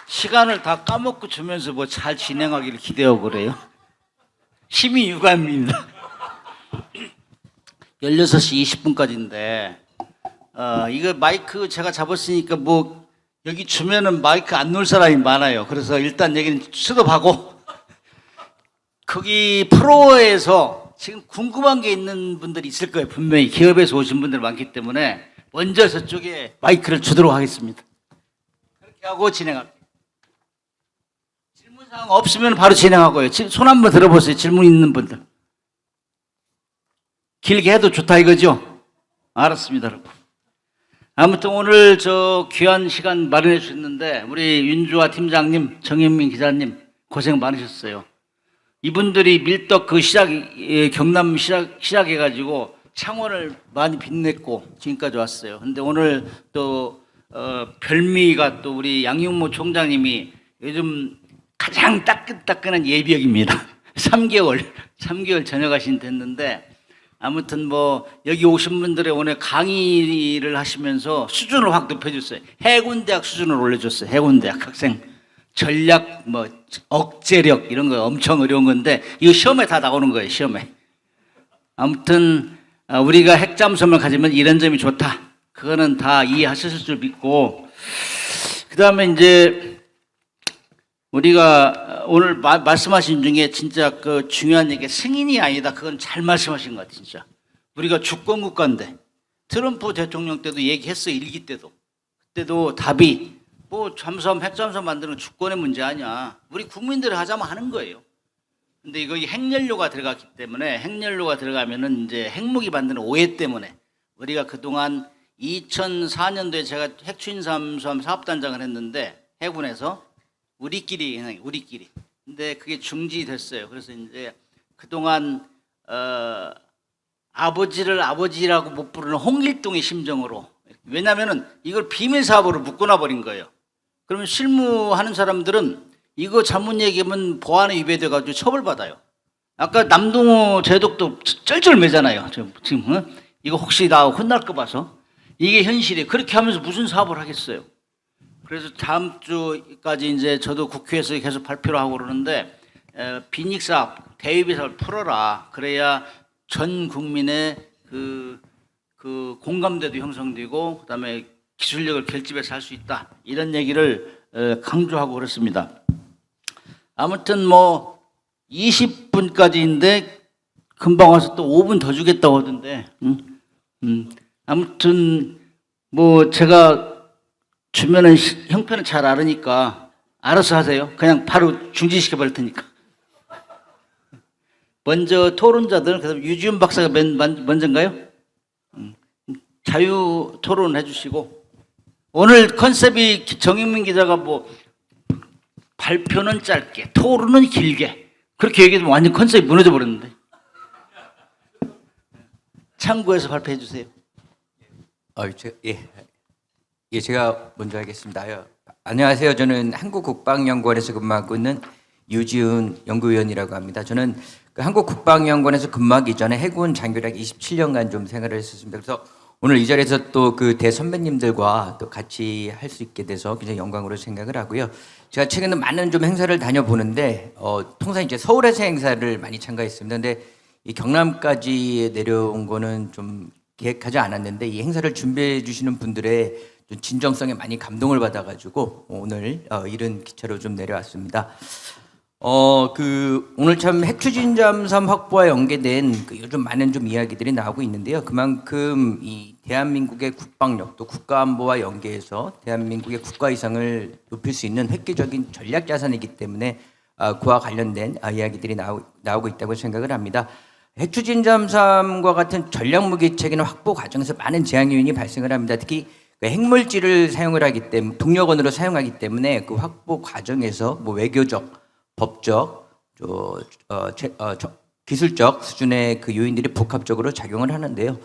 시간을 다 까먹고 주면서 뭐 잘 진행하기를 기대하고 그래요. 심의 유감입니다. 16시 20분까지인데 이거 마이크 제가 잡았으니까 뭐 여기 주면은 마이크 안 놓을 사람이 많아요. 그래서 일단 여기는 스톱하고 거기 프로에서 지금 궁금한 게 있는 분들이 있을 거예요. 분명히 기업에서 오신 분들 많기 때문에 먼저 저쪽에 마이크를 주도록 하겠습니다. 그렇게 하고 진행할게요. 질문사항 없으면 바로 진행하고요. 손 한번 들어보세요. 질문 있는 분들. 길게 해도 좋다 이거죠? 알았습니다, 여러분. 아무튼 오늘 저 귀한 시간 마련해 주셨는데 우리 윤주아 팀장님, 정현민 기자님 고생 많으셨어요. 이분들이 밀떡 그 경남 시작해가지고 창원을 많이 빛냈고 지금까지 왔어요. 근데 오늘 또 별미가 또 우리 양윤모 총장님이 요즘 가장 따끈따끈한 예비역입니다. 3개월 전역하신 됐는데 아무튼 뭐 여기 오신 분들의 오늘 강의를 하시면서 수준을 확 높여줬어요. 해군대학 수준을 올려줬어요. 해군대학 학생 전략 뭐 억제력 이런 거 엄청 어려운 건데 이거 시험에 다 나오는 거예요. 시험에. 아무튼 우리가 핵잠수함을 가지면 이런 점이 좋다. 그거는 다 이해하셨을 줄 믿고 그 다음에 이제 우리가 오늘 말씀하신 중에 진짜 그 중요한 얘기 승인이 아니다. 그건 잘 말씀하신 것 같아요. 진짜 우리가 주권국가인데 트럼프 대통령 때도 얘기했어요. 1기 때도. 그때도 답이 뭐 잠수함 핵잠수함 만드는 주권의 문제 아니야. 우리 국민들이 하자면 하는 거예요. 근데 이거 핵연료가 들어갔기 때문에 핵연료가 들어가면은 이제 핵무기 만드는 오해 때문에 우리가 그동안 2004년도에 제가 핵추진 잠수함 사업단장을 했는데 해군에서 우리끼리. 근데 그게 중지됐어요. 그래서 이제 그동안 아버지를 아버지라고 못 부르는 홍길동의 심정으로. 왜냐면은 이걸 비밀 사업으로 묶어놔 버린 거예요. 그러면 실무하는 사람들은 이거 잘못 얘기하면 보안에 위배돼 가지고 처벌받아요. 아까 남동호 제독도 쩔쩔매잖아요. 지금 이거 혹시 나 혼날까 봐서. 이게 현실이에요. 그렇게 하면서 무슨 사업을 하겠어요. 그래서 다음 주까지 이제 저도 국회에서 계속 발표를 하고 그러는데 빈익 사업, 대위비 사업을 풀어라. 그래야 전 국민의 그 공감대도 형성되고 그다음에 기술력을 결집해서 할 수 있다. 이런 얘기를 강조하고 그렇습니다. 아무튼 뭐 20분까지인데 금방 와서 또 5분 더 주겠다고 하던데 아무튼 뭐 제가 주면은 형편을 잘 알으니까 알아서 하세요. 그냥 바로 중지시켜 버릴 테니까. 먼저 토론자들, 그다음 유지훈 박사가 먼저인가요? 자유 토론 해주시고 오늘 컨셉이 정현민 기자가 뭐 발표는 짧게, 토론은 길게 그렇게 얘기하면 완전 컨셉이 무너져 버렸는데 참고해서 발표해 주세요. 제가 먼저 하겠습니다. 안녕하세요. 저는 한국국방연구원에서 근무하고 있는 유지훈 연구위원이라고 합니다. 저는 그 한국국방연구원에서 근무하기 전에 해군 장교력 27년간 좀 생활을 했었습니다. 그래서 오늘 이 자리에서 또 그 대선배님들과 또 같이 할 수 있게 돼서 굉장히 영광으로 생각을 하고요. 제가 최근에 많은 좀 행사를 다녀보는데 통상 이제 서울에서 행사를 많이 참가했습니다. 근데 이 경남까지 내려온 거는 좀 계획하지 않았는데 이 행사를 준비해 주시는 분들의 좀 진정성에 많이 감동을 받아가지고 오늘 이른 기차로 좀 내려왔습니다. 오늘 참 핵추진 잠수함 확보와 연계된 요즘 많은 좀 이야기들이 나오고 있는데요. 그만큼 이 대한민국의 국방력 또 국가안보와 연계해서 대한민국의 국가 이상을 높일 수 있는 획기적인 전략 자산이기 때문에 그와 관련된 이야기들이 나오고 있다고 생각을 합니다. 핵추진 잠수함과 같은 전략 무기 체계는 확보 과정에서 많은 제한 요인이 발생을 합니다. 특히 핵물질을 사용을 하기 때문에 동력원으로 사용하기 때문에 그 확보 과정에서 뭐 외교적, 법적, 기술적 수준의 그 요인들이 복합적으로 작용을 하는데요.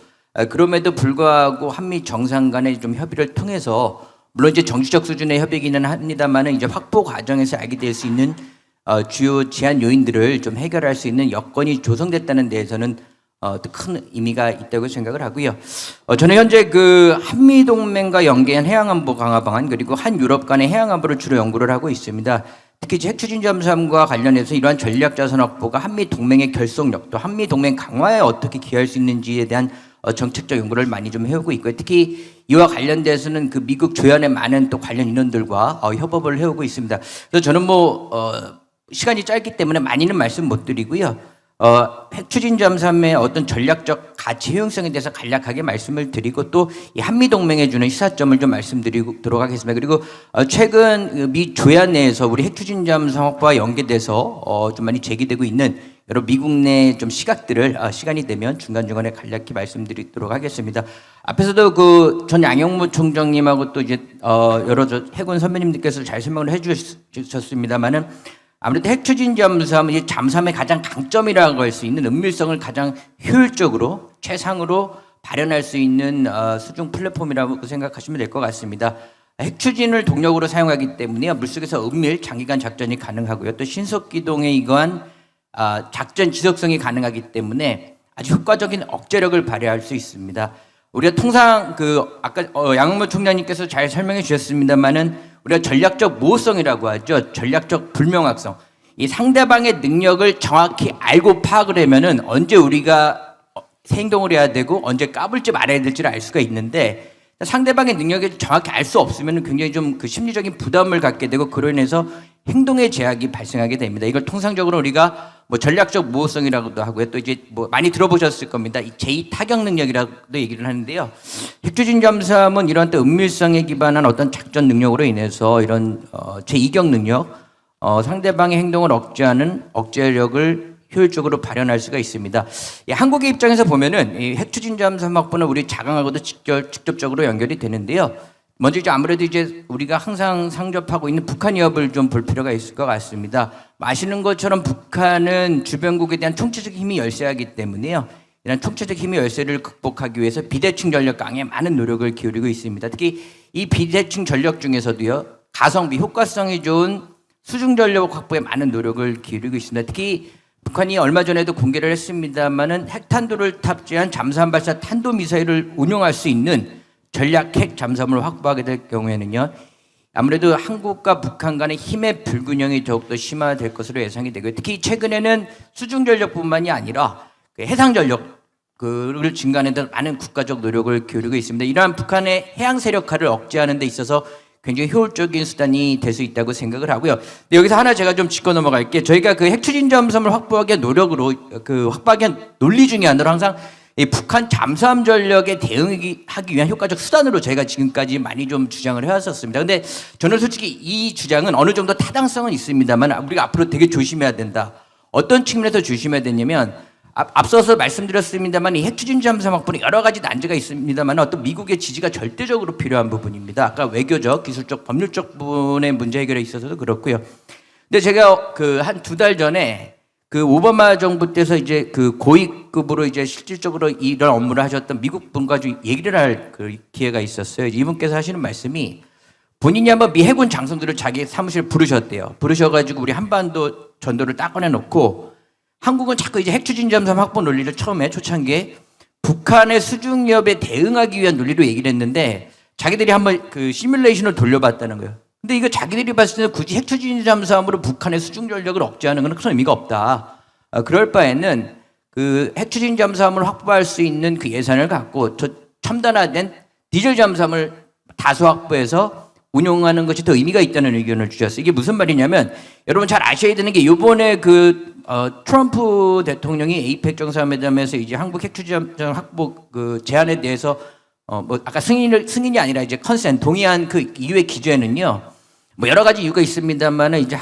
그럼에도 불구하고 한미 정상 간의 좀 협의를 통해서 물론 이제 정치적 수준의 협의기는 합니다만은 이제 확보 과정에서 알게 될 수 있는 주요 제한 요인들을 좀 해결할 수 있는 여건이 조성됐다는 데에서는 또 큰 의미가 있다고 생각을 하고요. 저는 현재 그 한미 동맹과 연계한 해양안보 강화 방안 그리고 한 유럽 간의 해양안보를 주로 연구를 하고 있습니다. 특히 핵 추진 잠수함과 관련해서 이러한 전략 자산 확보가 한미 동맹의 결속력 또 한미 동맹 강화에 어떻게 기여할 수 있는지에 대한 정책적 연구를 많이 좀 해오고 있고요. 특히 이와 관련돼서는 그 미국 조연의 많은 또 관련 인원들과 협업을 해오고 있습니다. 그래서 저는 시간이 짧기 때문에 많이는 말씀 못 드리고요. 핵 추진 잠수함의 어떤 전략적 가치 효용성에 대해서 간략하게 말씀을 드리고 또 이 한미 동맹에 주는 시사점을 좀 말씀드리도록 하겠습니다. 그리고 최근 미 조연 내에서 우리 핵 추진 잠수함 확보와 연계돼서 좀 많이 제기되고 있는 여러 미국 내 좀 시각들을 시간이 되면 중간중간에 간략히 말씀드리도록 하겠습니다. 앞에서도 그 전 양용무 총장님하고 또 이제 여러 해군 선배님들께서 잘 설명을 해주셨습니다만은 아무래도 핵 추진 잠수함은 잠수함의 가장 강점이라고 할 수 있는 은밀성을 가장 효율적으로 최상으로 발현할 수 있는 수중 플랫폼이라고 생각하시면 될 것 같습니다. 핵 추진을 동력으로 사용하기 때문에 물속에서 은밀 장기간 작전이 가능하고요. 또 신속 기동에 의거한 작전 지속성이 가능하기 때문에 아주 효과적인 억제력을 발휘할 수 있습니다. 우리가 통상 아까 양은모 총장님께서 잘 설명해 주셨습니다만은 우리가 전략적 모호성이라고 하죠. 전략적 불명확성. 이 상대방의 능력을 정확히 알고 파악을 하면은 언제 우리가 행동을 해야 되고 언제 까불지 말아야 될지를 알 수가 있는데 상대방의 능력을 정확히 알 수 없으면 굉장히 좀 그 심리적인 부담을 갖게 되고 그로 인해서 행동의 제약이 발생하게 됩니다. 이걸 통상적으로 우리가 전략적 모호성이라고도 하고요. 또 이제 많이 들어보셨을 겁니다. 이 제2 타격 능력이라고도 얘기를 하는데요. 핵추진 잠수함은 이런 또 은밀성에 기반한 어떤 작전 능력으로 인해서 이런 제2격 능력, 상대방의 행동을 억제하는 억제력을 효율적으로 발현할 수가 있습니다. 한국의 입장에서 보면은 이 핵추진 잠수함 확보는 우리 자강하고도 직접적으로 연결이 되는데요. 먼저 이제 아무래도 이제 우리가 항상 상접하고 있는 북한 위협을 좀 볼 필요가 있을 것 같습니다. 아시는 것처럼 북한은 주변국에 대한 총체적 힘이 열세하기 때문에요. 이런 총체적 힘의 열세를 극복하기 위해서 비대칭 전력 강화에 많은 노력을 기울이고 있습니다. 특히 이 비대칭 전력 중에서도요. 가성비, 효과성이 좋은 수중 전력 확보에 많은 노력을 기울이고 있습니다. 특히 북한이 얼마 전에도 공개를 했습니다마는 핵탄두를 탑재한 잠수함 발사 탄도미사일을 운용할 수 있는 전략 핵 잠수함을 확보하게 될 경우에는요. 아무래도 한국과 북한 간의 힘의 불균형이 더욱더 심화될 것으로 예상이 되고요. 특히 최근에는 수중 전력뿐만이 아니라 해상 전력을 증가하는 데 많은 국가적 노력을 기울이고 있습니다. 이러한 북한의 해양 세력화를 억제하는 데 있어서 굉장히 효율적인 수단이 될 수 있다고 생각을 하고요. 근데 여기서 하나 제가 좀 짚고 넘어갈게요. 저희가 그 핵추진 잠수함을 확보하기 위한 노력으로 확보하기 위한 논리 중에 하나로 항상 이 북한 잠수함 전력에 대응하기 위한 효과적 수단으로 저희가 지금까지 많이 좀 주장을 해왔었습니다. 근데 저는 솔직히 이 주장은 어느 정도 타당성은 있습니다만 우리가 앞으로 되게 조심해야 된다. 어떤 측면에서 조심해야 되냐면 앞서서 말씀드렸습니다만 이 핵추진 잠수함 확보는 여러 가지 난제가 있습니다만 어떤 미국의 지지가 절대적으로 필요한 부분입니다. 아까 외교적, 기술적, 법률적 부분의 문제 해결에 있어서도 그렇고요. 근데 제가 한 2달 전에 오바마 정부 때서 이제 고위급으로 이제 실질적으로 이런 업무를 하셨던 미국 분과 좀 얘기를 할 기회가 있었어요. 이분께서 하시는 말씀이 본인이 한번 미 해군 장성들을 자기 사무실에 부르셨대요. 부르셔가지고 우리 한반도 전도를 딱 꺼내놓고 한국은 자꾸 이제 핵추진 잠수함 확보 논리를 처음에 초창기에 북한의 수중 위협에 대응하기 위한 논리로 얘기를 했는데 자기들이 한번 시뮬레이션을 돌려봤다는 거예요. 근데 이거 자기들이 봤을 때는 굳이 핵추진 잠수함으로 북한의 수중 전력을 억제하는 건 큰 의미가 없다. 그럴 바에는 핵추진 잠수함을 확보할 수 있는 예산을 갖고 첨단화된 디젤 잠수함을 다수 확보해서 운용하는 것이 더 의미가 있다는 의견을 주셨어요. 이게 무슨 말이냐면 여러분 잘 아셔야 되는 게 이번에 트럼프 대통령이 에이펙 정상회담에서 이제 한국 핵추진 잠수함 확보 제안에 대해서 아까 승인이 아니라 이제 동의한 이유의 기조에는요. 여러 가지 이유가 있습니다만은 이제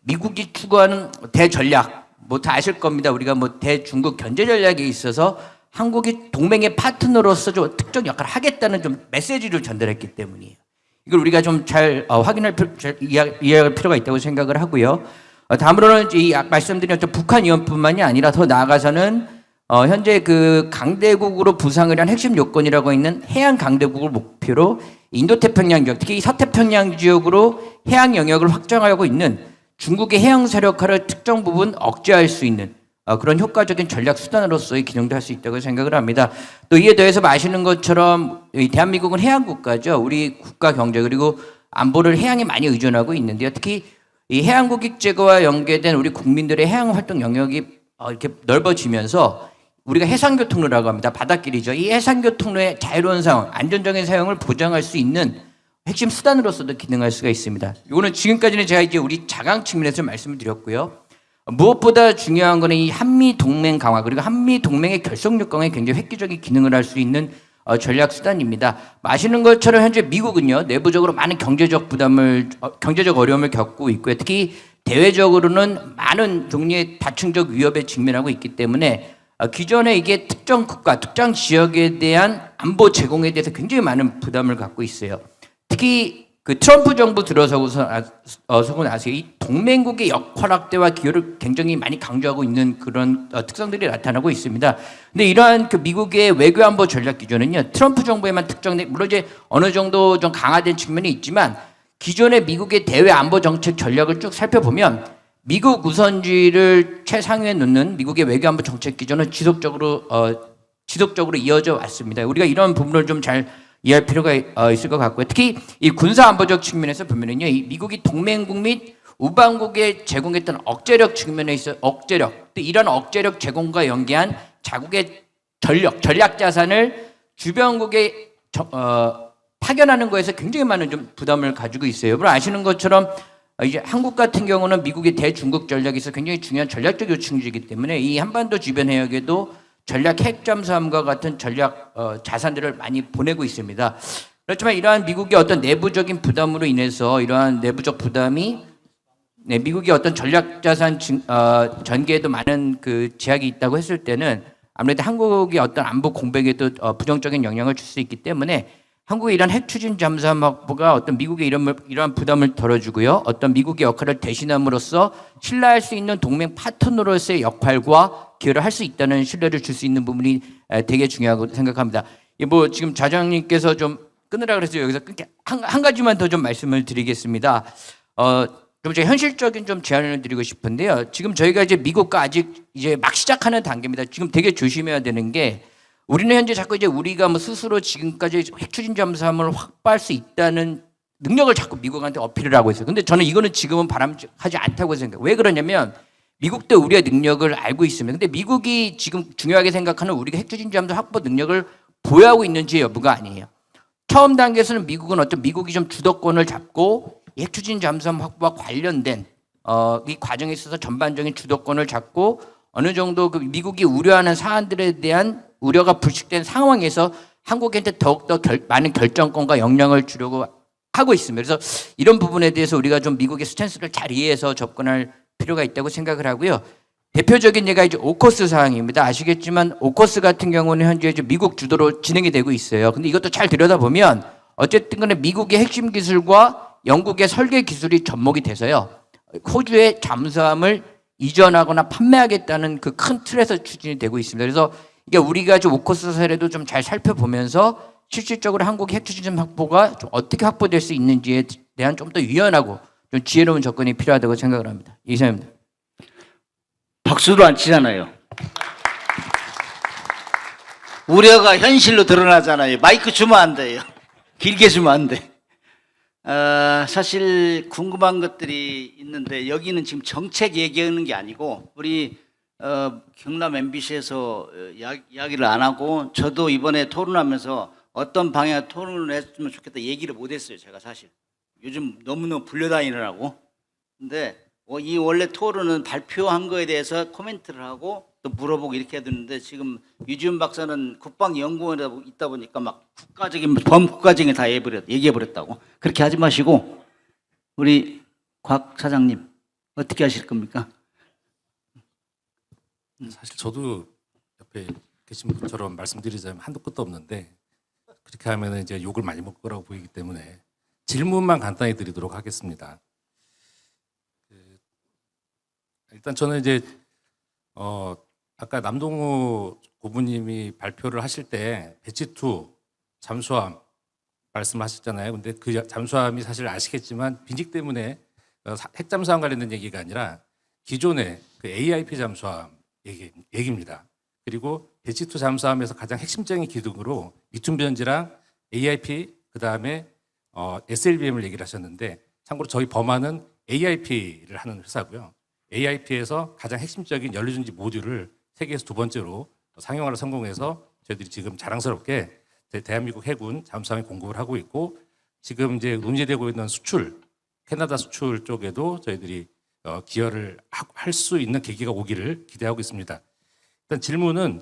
미국이 추구하는 대전략, 다 아실 겁니다. 우리가 대중국 견제 전략에 있어서 한국이 동맹의 파트너로서 좀 특정 역할을 하겠다는 좀 메시지를 전달했기 때문이에요. 이걸 우리가 좀 잘 이해할 필요가 있다고 생각을 하고요. 다음으로는 말씀드린 북한 위협뿐만이 아니라 더 나아가서는 현재 강대국으로 부상을 한 핵심 요건이라고 있는 해양 강대국을 목표로 인도태평양 지역, 특히 서태평양 지역으로 해양 영역을 확장하고 있는 중국의 해양 세력화를 특정 부분 억제할 수 있는 그런 효과적인 전략 수단으로서의 기능도 할 수 있다고 생각을 합니다. 또 이에 더해서 아시는 것처럼 이 대한민국은 해양 국가죠. 우리 국가 경제 그리고 안보를 해양에 많이 의존하고 있는데요. 특히 이 해양 고객 제거와 연계된 우리 국민들의 해양 활동 영역이 이렇게 넓어지면서 우리가 해상교통로라고 합니다. 바닷길이죠. 이 해상교통로의 자유로운 사용, 안전적인 사용을 보장할 수 있는 핵심 수단으로서도 기능할 수가 있습니다. 이거는 지금까지는 제가 이제 우리 자강 측면에서 말씀을 드렸고요. 무엇보다 중요한 거는 이 한미 동맹 강화 그리고 한미 동맹의 결속력 강화에 굉장히 획기적인 기능을 할 수 있는 전략 수단입니다. 아시는 것처럼 현재 미국은요 내부적으로 많은 경제적 부담을 경제적 어려움을 겪고 있고요. 특히 대외적으로는 많은 종류의 다층적 위협에 직면하고 있기 때문에 기존에 이게 특정 국가, 특정 지역에 대한 안보 제공에 대해서 굉장히 많은 부담을 갖고 있어요. 특히 그 트럼프 정부 들어서고 나서 이 동맹국의 역할 확대와 기여를 굉장히 많이 강조하고 있는 그런 특성들이 나타나고 있습니다. 근데 이러한 그 미국의 외교 안보 전략 기조는요, 트럼프 정부에만 특정된, 물론 이제 어느 정도 좀 강화된 측면이 있지만 기존의 미국의 대외 안보 정책 전략을 쭉 살펴보면 미국 우선주의를 최상위에 놓는 미국의 외교 안보 정책 기조는 지속적으로 이어져 왔습니다. 우리가 이런 부분을 좀 잘 이해할 필요가 있을 것 같고요. 특히 이 군사 안보적 측면에서 보면은요, 이 미국이 동맹국 및 우방국에 제공했던 억제력 측면에 있어 억제력, 또 이런 억제력 제공과 연계한 자국의 전략 자산을 주변국에 파견하는 거에서 굉장히 많은 좀 부담을 가지고 있어요. 여러분 아시는 것처럼 이제 한국 같은 경우는 미국의 대중국 전략에서 굉장히 중요한 전략적 요충지이기 때문에 이 한반도 주변 해역에도 전략 핵 잠수함과 같은 전략 자산들을 많이 보내고 있습니다. 그렇지만 이러한 미국의 어떤 내부적인 부담으로 인해서 이러한 내부적 부담이 미국의 어떤 전략 자산 전개에도 많은 그 제약이 있다고 했을 때는 아무래도 한국의 어떤 안보 공백에도 부정적인 영향을 줄 수 있기 때문에 한국의 이런 핵 추진 잠수함 확보가 어떤 미국의 이러한 부담을 덜어주고요. 어떤 미국의 역할을 대신함으로써 신뢰할 수 있는 동맹 파트너로서의 역할과 기여를 할 수 있다는 신뢰를 줄 수 있는 부분이 되게 중요하고 생각합니다. 뭐 지금 좌장님께서 좀 끊으라 그래서 여기서 한 가지만 더 좀 말씀을 드리겠습니다. 좀 제가 현실적인 좀 제안을 드리고 싶은데요. 지금 저희가 이제 미국과 아직 이제 막 시작하는 단계입니다. 지금 되게 조심해야 되는 게 우리는 현재 자꾸 이제 우리가 뭐 스스로 지금까지 핵 추진 잠수함을 확보할 수 있다는 능력을 자꾸 미국한테 어필을 하고 있어요. 근데 저는 이거는 지금은 바람직하지 않다고 생각해요. 왜 그러냐면 미국도 우리의 능력을 알고 있습니다. 근데 미국이 지금 중요하게 생각하는 우리가 핵 추진 잠수함 확보 능력을 보유하고 있는지 여부가 아니에요. 처음 단계에서는 미국이 좀 주도권을 잡고 핵 추진 잠수함 확보와 관련된 이 과정에 있어서 전반적인 주도권을 잡고 어느 정도 그 미국이 우려하는 사안들에 대한 우려가 불식된 상황에서 한국한테 더욱더 많은 결정권과 역량을 주려고 하고 있습니다. 그래서 이런 부분에 대해서 우리가 좀 미국의 스탠스를 잘 이해해서 접근할 필요가 있다고 생각을 하고요. 대표적인 예가 이제 오커스 사항입니다. 아시겠지만 오커스 같은 경우는 현재 이제 미국 주도로 진행이 되고 있어요. 근데 이것도 잘 들여다보면 어쨌든 간에 미국의 핵심 기술과 영국의 설계 기술이 접목이 돼서요. 호주의 잠수함을 이전하거나 판매하겠다는 그 큰 틀에서 추진이 되고 있습니다. 그래서 이게 우리가 좀 오커스 사례도 좀 잘 살펴보면서 실질적으로 한국의 핵 추진 확보가 좀 어떻게 확보될 수 있는지에 대한 좀 더 유연하고 좀 지혜로운 접근이 필요하다고 생각을 합니다. 이상입니다. 박수도 안 치잖아요. 우려가 현실로 드러나잖아요. 마이크 주면 안 돼요. 길게 주면 안 돼. 사실 궁금한 것들이 있는데 여기는 지금 정책 얘기하는 게 아니고 우리 경남 MBC에서 이야기를 안 하고 저도 이번에 토론하면서 어떤 방향 토론을 했으면 좋겠다 얘기를 못 했어요. 제가 사실 요즘 너무너무 불려다니느라고. 근데 이 원래 토론은 발표한 거에 대해서 코멘트를 하고 또 물어보고 이렇게 해야 되는데 지금 유지훈 박사는 국방연구원에 있다 보니까 막 국가적인 범국가적인 다 얘기해버렸다고. 그렇게 하지 마시고 우리 곽 사장님 어떻게 하실 겁니까? 사실 저도 옆에 계신 분처럼 말씀드리자면 한도 끝도 없는데 그렇게 하면 이제 욕을 많이 먹을 거라고 보이기 때문에 질문만 간단히 드리도록 하겠습니다. 일단 저는 이제 아까 남동우 고부님이 발표를 하실 때 배치2 잠수함 말씀하셨잖아요. 근데 그 잠수함이 사실 아시겠지만 빈직 때문에 핵 잠수함 관련된 얘기가 아니라 기존의 그 AIP 잠수함 얘기입니다. 그리고 배치2 잠수함에서 가장 핵심적인 기둥으로 리튬 변지랑 AIP 그다음에 SLBM을 얘기를 하셨는데 참고로 저희 범안은 AIP를 하는 회사고요. AIP에서 가장 핵심적인 연료전지 모듈을 세계에서 두 번째로 상용화를 성공해서 저희들이 지금 자랑스럽게 대한민국 해군 잠수함에 공급을 하고 있고 지금 이제 논의되고 있는 수출 캐나다 수출 쪽에도 저희들이 기여를 할 수 있는 계기가 오기를 기대하고 있습니다. 일단 질문은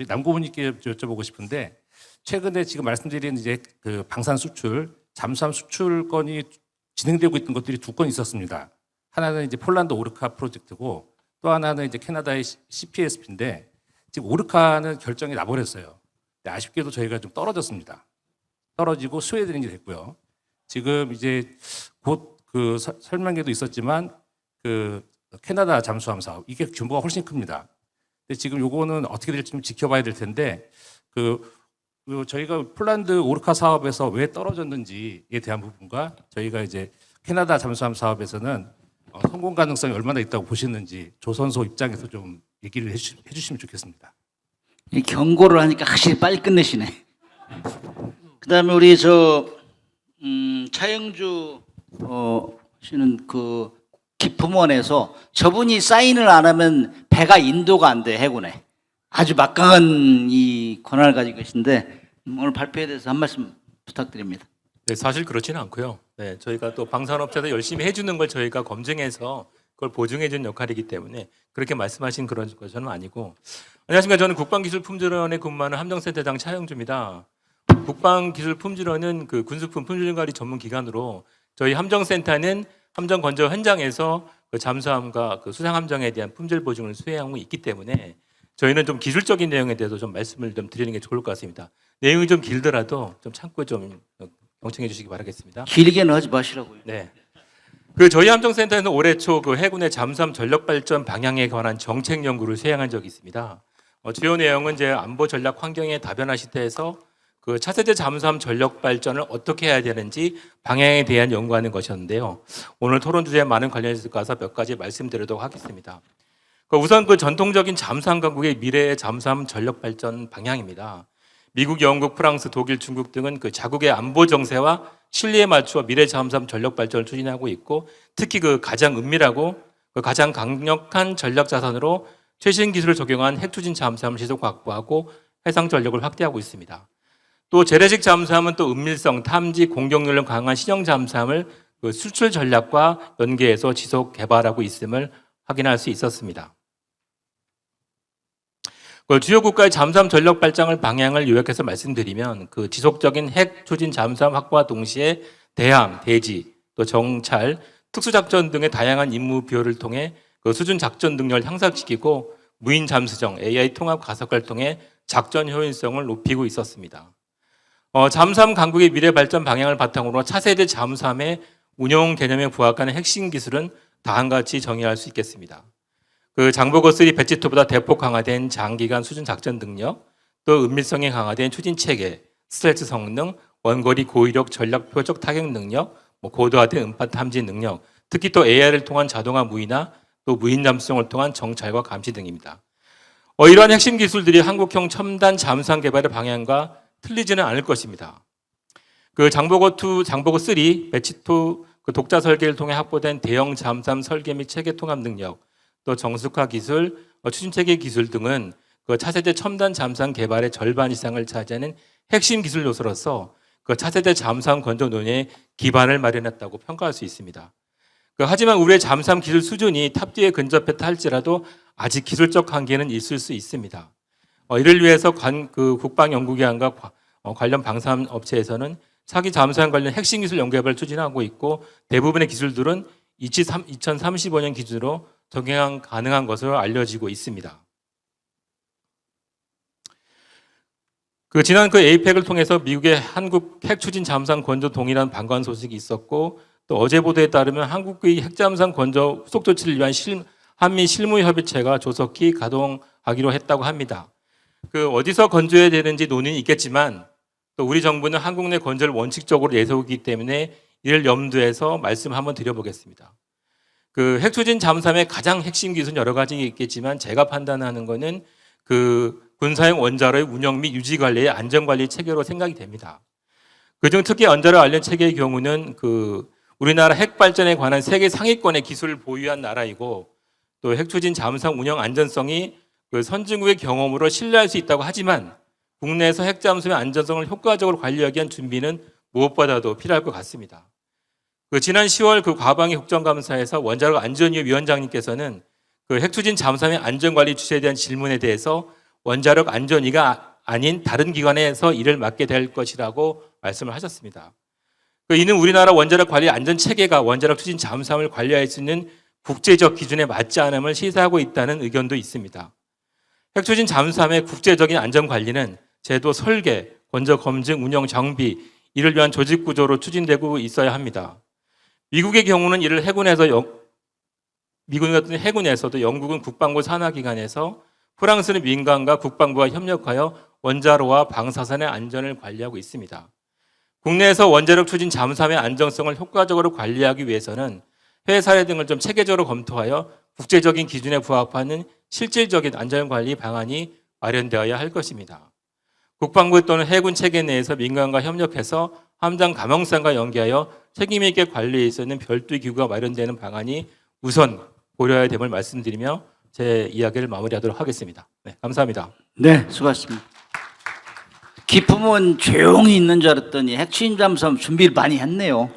남고문님께 여쭤보고 싶은데 최근에 지금 말씀드린 이제 그 방산 수출 잠수함 수출 건이 진행되고 있던 것들이 두 건 있었습니다. 하나는 이제 폴란드 오르카 프로젝트고 또 하나는 이제 캐나다의 CPSP인데 지금 오르카는 결정이 나버렸어요. 근데 아쉽게도 저희가 좀 떨어졌습니다. 떨어지고 스웨덴이 됐고요. 지금 이제 곧 그 설명회도 있었지만 그 캐나다 잠수함 사업 이게 규모가 훨씬 큽니다. 근데 지금 요거는 어떻게 될지 좀 지켜봐야 될 텐데 저희가 폴란드 오르카 사업에서 왜 떨어졌는지에 대한 부분과 저희가 이제 캐나다 잠수함 사업에서는 성공 가능성이 얼마나 있다고 보시는지 조선소 입장에서 좀 얘기를 해주시면 좋겠습니다. 이 경고를 하니까 확실히 빨리 끝내시네. 그다음에 우리 차영주 씨는 그 기품원에서 저분이 사인을 안 하면 배가 인도가 안 돼, 해군에. 아주 막강한 이 권한을 가지고 계신데 오늘 발표에 대해서 한 말씀 부탁드립니다. 네, 사실 그렇지는 않고요. 네, 저희가 또 방산업체도 열심히 해주는 걸 저희가 검증해서 그걸 보증해주는 역할이기 때문에 그렇게 말씀하신 그런 것은 아니고. 안녕하십니까. 저는 국방기술품질원에 근무하는 함정센터장 차영주입니다. 국방기술품질원은 그 군수품 품질관리 전문 기관으로 저희 함정센터는 함정 건조 현장에서 그 잠수함과 그 수상 함정에 대한 품질 보증을 수행하고 있기 때문에 저희는 좀 기술적인 내용에 대해서 좀 말씀을 좀 드리는 게 좋을 것 같습니다. 내용이 좀 길더라도 좀 참고 좀 경청해 주시기 바라겠습니다. 길게는 하지 마시라고요. 네. 그 저희 함정센터에서 올해 초 그 해군의 잠수함 전력 발전 방향에 관한 정책 연구를 수행한 적이 있습니다. 주요 내용은 이제 안보 전략 환경의 다변화 시대에서 그 차세대 잠수함 전력 발전을 어떻게 해야 되는지 방향에 대한 연구하는 것이었는데요. 오늘 토론 주제에 많은 관련이 있을 것 같아서 몇 가지 말씀드리도록 하겠습니다. 우선 그 전통적인 잠수함 강국의 미래의 잠수함 전력 발전 방향입니다. 미국, 영국, 프랑스, 독일, 중국 등은 그 자국의 안보 정세와 신뢰에 맞추어 미래 잠수함 전력 발전을 추진하고 있고 특히 그 가장 은밀하고 그 가장 강력한 전력 자산으로 최신 기술을 적용한 핵추진 잠수함을 지속 확보하고 해상 전력을 확대하고 있습니다. 또 재래식 잠수함은 또 은밀성, 탐지, 공격력을 강한 신형 잠수함을 그 수출 전략과 연계해서 지속 개발하고 있음을 확인할 수 있었습니다. 주요 국가의 잠수함 전력 발전을 방향을 요약해서 말씀드리면 그 지속적인 핵 추진 잠수함 확보와 동시에 대함, 대지, 또 정찰, 특수작전 등의 다양한 임무 비율을 통해 그 수준 작전 능력을 향상시키고 무인 잠수정, AI 통합 가속화를 통해 작전 효율성을 높이고 있었습니다. 잠수함 강국의 미래 발전 방향을 바탕으로 차세대 잠수함의 운용 개념에 부합하는 핵심 기술은 다음과 같이 정의할 수 있겠습니다. 그 장보고 3 배치2보다 대폭 강화된 장기간 수준 작전 능력, 또 은밀성이 강화된 추진 체계, 스텔스 성능, 원거리 고위력 전략 표적 타격 능력, 고도화된 음파 탐지 능력, 특히 또 AI를 통한 자동화 무인화, 또 무인 잠수정을 통한 정찰과 감시 등입니다. 이러한 핵심 기술들이 한국형 첨단 잠수함 개발의 방향과 틀리지는 않을 것입니다. 그 장보고 3, 배치2 그 독자 설계를 통해 확보된 대형 잠수함 설계 및 체계 통합 능력, 또 정숙화 기술, 추진 체계 기술 등은 그 차세대 첨단 잠수함 개발의 절반 이상을 차지하는 핵심 기술 요소로서 그 차세대 잠수함 건조 논의의 기반을 마련했다고 평가할 수 있습니다. 하지만 우리의 잠수함 기술 수준이 탑 뒤에 근접했다 할지라도 아직 기술적 한계는 있을 수 있습니다. 이를 위해서 국방연구기관과 관련 방산 업체에서는 차기 잠수함 관련 핵심 기술 연구개발을 추진하고 있고 대부분의 기술들은 2035년 기준으로 적용 가능한 것으로 알려지고 있습니다. 지난 에이펙을 통해서 미국의 한국 핵추진 잠수함 건조 동일한 방관 소식이 있었고 또 어제 보도에 따르면 한국의 핵잠수함 건조 후속 조치를 위한 한미 실무협의체가 조속히 가동하기로 했다고 합니다. 어디서 건조해야 되는지 논의는 있겠지만 또 우리 정부는 한국 내 건조를 원칙적으로 내세우기 때문에 이를 염두해서 말씀 한번 드려보겠습니다. 그 핵추진 잠수함의 가장 핵심 기술은 여러 가지 있겠지만 제가 판단하는 거는 그 군사용 원자로의 운영 및 유지 관리의 안전 관리 체계로 생각이 됩니다. 그중 특히 원자로 관련 체계의 경우는 그 우리나라 핵 발전에 관한 세계 상위권의 기술을 보유한 나라이고 또 핵추진 잠수함 운영 안전성이 그 선진국의 경험으로 신뢰할 수 있다고 하지만 국내에서 핵잠수함의 안전성을 효과적으로 관리하기 위한 준비는 무엇보다도 필요할 것 같습니다. 그 지난 10월 그 과방위 국정감사에서 원자력 안전위원 위원장님께서는 그 핵추진 잠수함의 안전관리 추세에 대한 질문에 대해서 원자력 안전위가 아닌 다른 기관에서 일을 맡게 될 것이라고 말씀을 하셨습니다. 이는 우리나라 원자력 관리 안전 체계가 원자력 추진 잠수함을 관리할 수 있는 국제적 기준에 맞지 않음을 시사하고 있다는 의견도 있습니다. 핵추진 잠수함의 국제적인 안전 관리는 제도 설계, 건조 검증, 운영 장비 이를 위한 조직 구조로 추진되고 있어야 합니다. 미국의 경우는 이를 미국 같은 해군에서도 영국은 국방부 산하기관에서 프랑스는 민간과 국방부와 협력하여 원자로와 방사선의 안전을 관리하고 있습니다. 국내에서 원자력 추진 잠수함의 안정성을 효과적으로 관리하기 위해서는 해외 사례 등을 좀 체계적으로 검토하여 국제적인 기준에 부합하는 실질적인 안전관리 방안이 마련되어야 할 것입니다. 국방부 또는 해군 체계 내에서 민간과 협력해서 함장 감형상과 연계하여 책임 있게 관리에 있는 별도의 기구가 마련되는 방안이 우선 고려해야 됨을 말씀드리며 제 이야기를 마무리하도록 하겠습니다. 네, 감사합니다. 네, 수고하셨습니다. 기품은 조용히 있는 줄 알았더니 핵추진 잠수함 준비를 많이 했네요.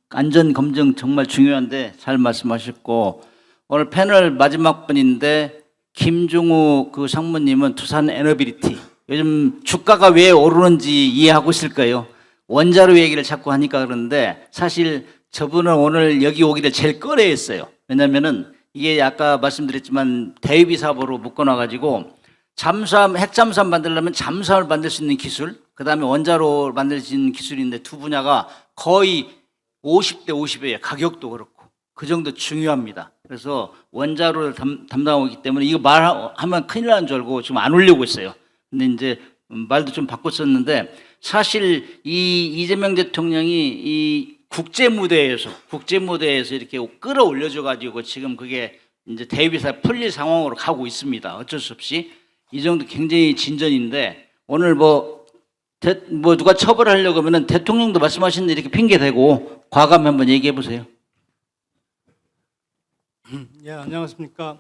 안전 검증 정말 중요한데 잘 말씀하셨고, 오늘 패널 마지막 분인데 김종우 그 상무님은 두산 에너빌리티, 요즘 주가가 왜 오르는지 이해하고 있을 거예요. 원자로 얘기를 자꾸 하니까 그러는데 사실 저분은 오늘 여기 오기를 제일 꺼려했어요. 왜냐면은 이게 아까 말씀드렸지만 대위비 사업으로 묶어놔가지고 잠수함, 핵잠수함 만들려면 잠수함을 만들 수 있는 기술, 그 다음에 원자로 만들 수 있는 기술인데 두 분야가 거의 50대 50이에요. 가격도 그렇고. 그 정도 중요합니다. 그래서 원자로를 담당하고 있기 때문에 이거 말하면 큰일 나는 줄 알고 지금 안 올리고 있어요. 근데 이제 말도 좀 바꿨었는데 사실 이 이재명 대통령이 이 국제 무대에서 이렇게 끌어올려줘 가지고 지금 그게 이제 대비사 풀릴 상황으로 가고 있습니다. 어쩔 수 없이 이 정도 굉장히 진전인데 오늘 뭐 누가 처벌하려고 하면은 대통령도 말씀하시는데 이렇게 핑계 대고 과감 한번 얘기해 보세요. 예, 안녕하십니까.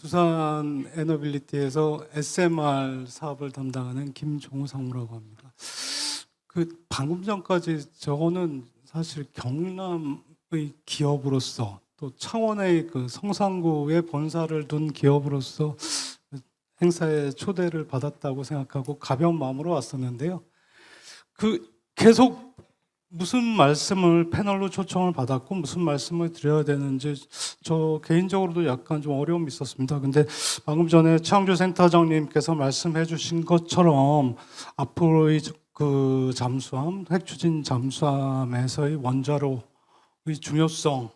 두산 에너빌리티에서 SMR 사업을 담당하는 김종우 상무라고 합니다. 방금 전까지 저거는 사실 경남의 기업으로서 또 창원의 성산구에 본사를 둔 기업으로서 행사에 초대를 받았다고 생각하고 가벼운 마음으로 왔었는데요. 계속 무슨 말씀을 패널로 초청을 받았고 무슨 말씀을 드려야 되는지 저 개인적으로도 약간 좀 어려움이 있었습니다. 근데 방금 전에 최항조 센터장님께서 말씀해 주신 것처럼 앞으로의 잠수함, 핵추진 잠수함에서의 원자로의 중요성이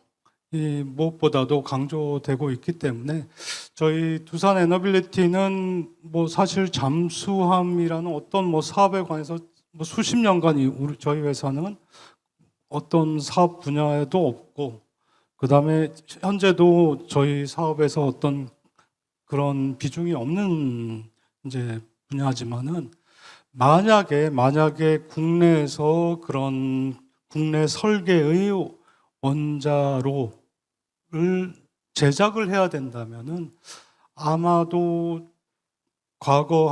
무엇보다도 강조되고 있기 때문에 저희 두산 에너빌리티는 사실 잠수함이라는 어떤 사업에 관해서 수십 년간 저희 회사는 어떤 사업 분야에도 없고, 그 다음에 현재도 저희 사업에서 어떤 그런 비중이 없는 이제 분야지만은 만약에 국내에서 그런 국내 설계의 원자로를 제작을 해야 된다면은 아마도 과거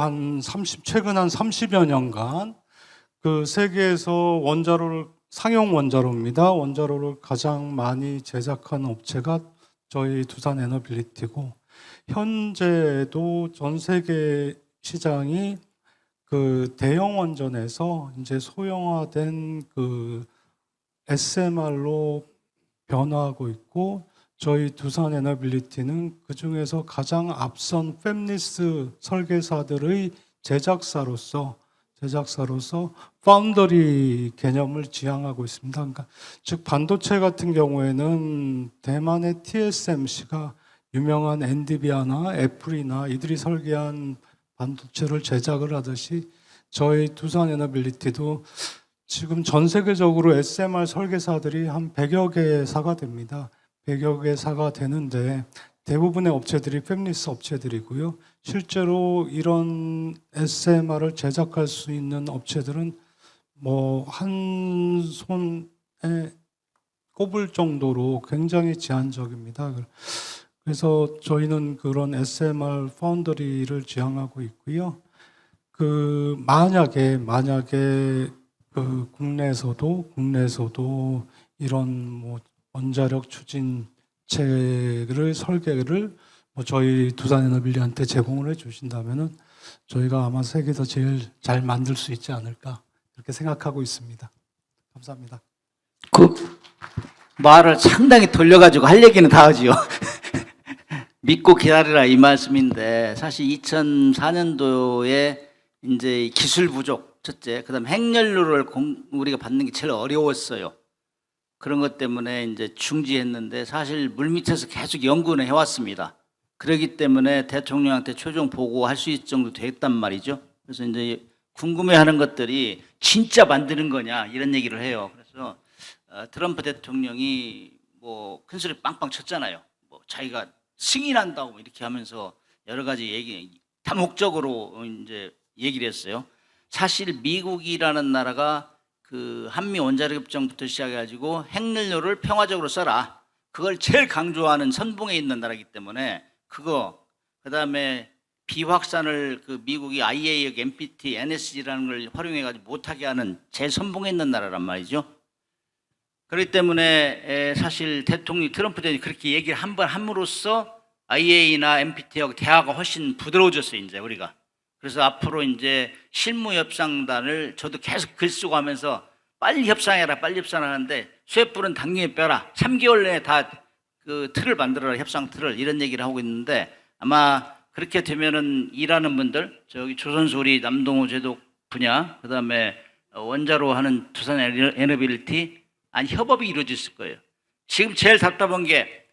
최근 한 30여 년간 세계에서 상용 원자로입니다. 원자로를 가장 많이 제작한 업체가 저희 두산 에너빌리티고, 현재도 전 세계 시장이 대형 원전에서 이제 소형화된 SMR로 변화하고 있고, 저희 두산 에너빌리티는 그 중에서 가장 앞선 팹리스 설계사들의 제작사로서 파운더리 개념을 지향하고 있습니다. 그러니까 즉 반도체 같은 경우에는 대만의 TSMC가 유명한 엔비디아나 애플이나 이들이 설계한 반도체를 제작을 하듯이 저희 두산 에너빌리티도 지금 전 세계적으로 SMR 설계사들이 한 100여 개사가 됩니다. 100여 개사가 되는데 대부분의 업체들이 팹리스 업체들이고요. 실제로 이런 SMR을 제작할 수 있는 업체들은 뭐 한 손에 꼽을 정도로 굉장히 제한적입니다. 그래서 저희는 그런 SMR 파운더리를 지향하고 있고요. 만약에 그 국내에서도 이런 뭐 원자력 추진체를 설계를 뭐 저희 두산에너빌리한테 제공을 해주신다면은 저희가 아마 세계에서 제일 잘 만들 수 있지 않을까 이렇게 생각하고 있습니다. 감사합니다. 그 말을 상당히 돌려가지고 할 얘기는 다 하지요. 믿고 기다리라 이 말씀인데 사실 2004년도에 이제 기술 부족 첫째, 그다음 핵연료를 우리가 받는 게 제일 어려웠어요. 그런 것 때문에 이제 중지했는데 사실 물밑에서 계속 연구는 해왔습니다. 그렇기 때문에 대통령한테 최종 보고할 수 있을 정도 됐단 말이죠. 그래서 이제 궁금해하는 것들이 진짜 만드는 거냐 이런 얘기를 해요. 그래서 트럼프 대통령이 뭐 큰 소리 빵빵 쳤잖아요. 뭐 자기가 승인한다고 이렇게 하면서 여러 가지 얘기 다목적으로 이제 얘기를 했어요. 사실 미국이라는 나라가 그 한미 원자력 협정부터 시작해가지고 핵연료를 평화적으로 써라. 그걸 제일 강조하는 선봉에 있는 나라이기 때문에 그다음에 비확산을 그 미국이 IAEA, NPT, NSG라는 걸 활용해가지고 못하게 하는 제일 선봉에 있는 나라란 말이죠. 그렇기 때문에 사실 대통령 트럼프 대통령이 그렇게 얘기를 한 번 함으로써 IAEA나 NPT하고 대화가 훨씬 부드러워졌어요, 이제 우리가. 그래서 앞으로 이제 실무 협상단을 저도 계속 글 쓰고 하면서 빨리 협상해라, 빨리 협상하는데 쇠불은 당연히 빼라. 3개월 내에 다 그 틀을 만들어라, 협상 틀을 이런 얘기를 하고 있는데 아마 그렇게 되면은 일하는 분들 저기 조선소리 남동호 제독 분야 그다음에 원자로 하는 두산 에너빌리티 협업이 이루어졌을 거예요. 지금 제일 답답한 게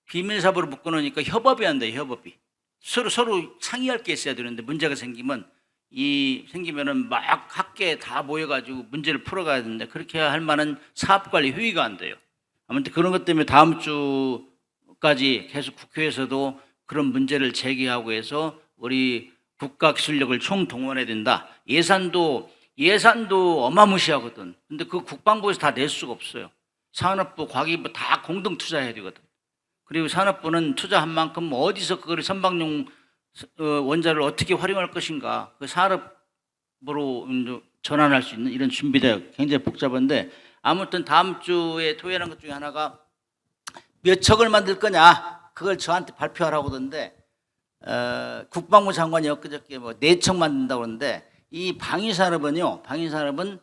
비밀사업으로 묶어놓으니까 협업이 안 돼요. 협업이 서로 상의할 게 있어야 되는데 문제가 생기면은 막 학계 다 모여가지고 문제를 풀어가야 되는데 그렇게 할 만한 사업관리 효의가 안 돼요. 아무튼 그런 것 때문에 다음 주까지 계속 국회에서도 그런 문제를 제기하고 해서 우리 국가 기술력을 총동원해야 된다. 예산도 어마무시하거든. 근데 그 국방부에서 다 낼 수가 없어요. 산업부, 과기부 다 공동 투자해야 되거든. 그리고 산업부는 투자한 만큼 어디서 그거를 선박용 원자를 어떻게 활용할 것인가, 그 산업으로 전환할 수 있는 이런 준비가 굉장히 복잡한데 아무튼 다음 주에 토의하는 것 중에 하나가 몇 척을 만들 거냐 그걸 저한테 발표하라고 하던데 국방부 장관이 엊그저께 뭐 4척 만든다고 그러는데 이 방위산업은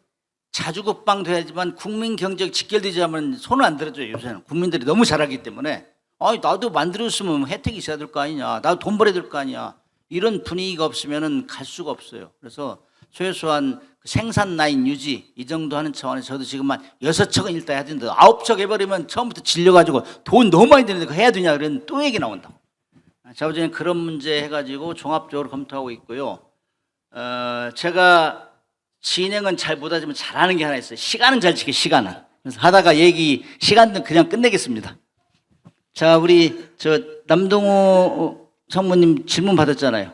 자주 국방돼야지만 국민 경제가 직결되지 않으면 손을 안 들어줘요. 요새는 국민들이 너무 잘하기 때문에 나도 만들었으면 혜택이 있어야 될 거 아니냐, 나도 돈 벌어야 될 거 아니야, 이런 분위기가 없으면은 갈 수가 없어요. 그래서 최소한 생산 라인 유지 이 정도 하는 차원에서 저도 지금 한 6척은 일단 해야 되는데 9척 해버리면 처음부터 질려가지고 돈 너무 많이 드는데 그거 해야 되냐 그런 또 얘기 나온다고. 자부지는 그런 문제 해가지고 종합적으로 검토하고 있고요. 제가 진행은 잘 못하지만 잘하는 게 하나 있어요. 시간은 잘 지켜, 시간은. 그래서 하다가 시간은 그냥 끝내겠습니다. 자, 우리 남동호 성모님 질문 받았잖아요.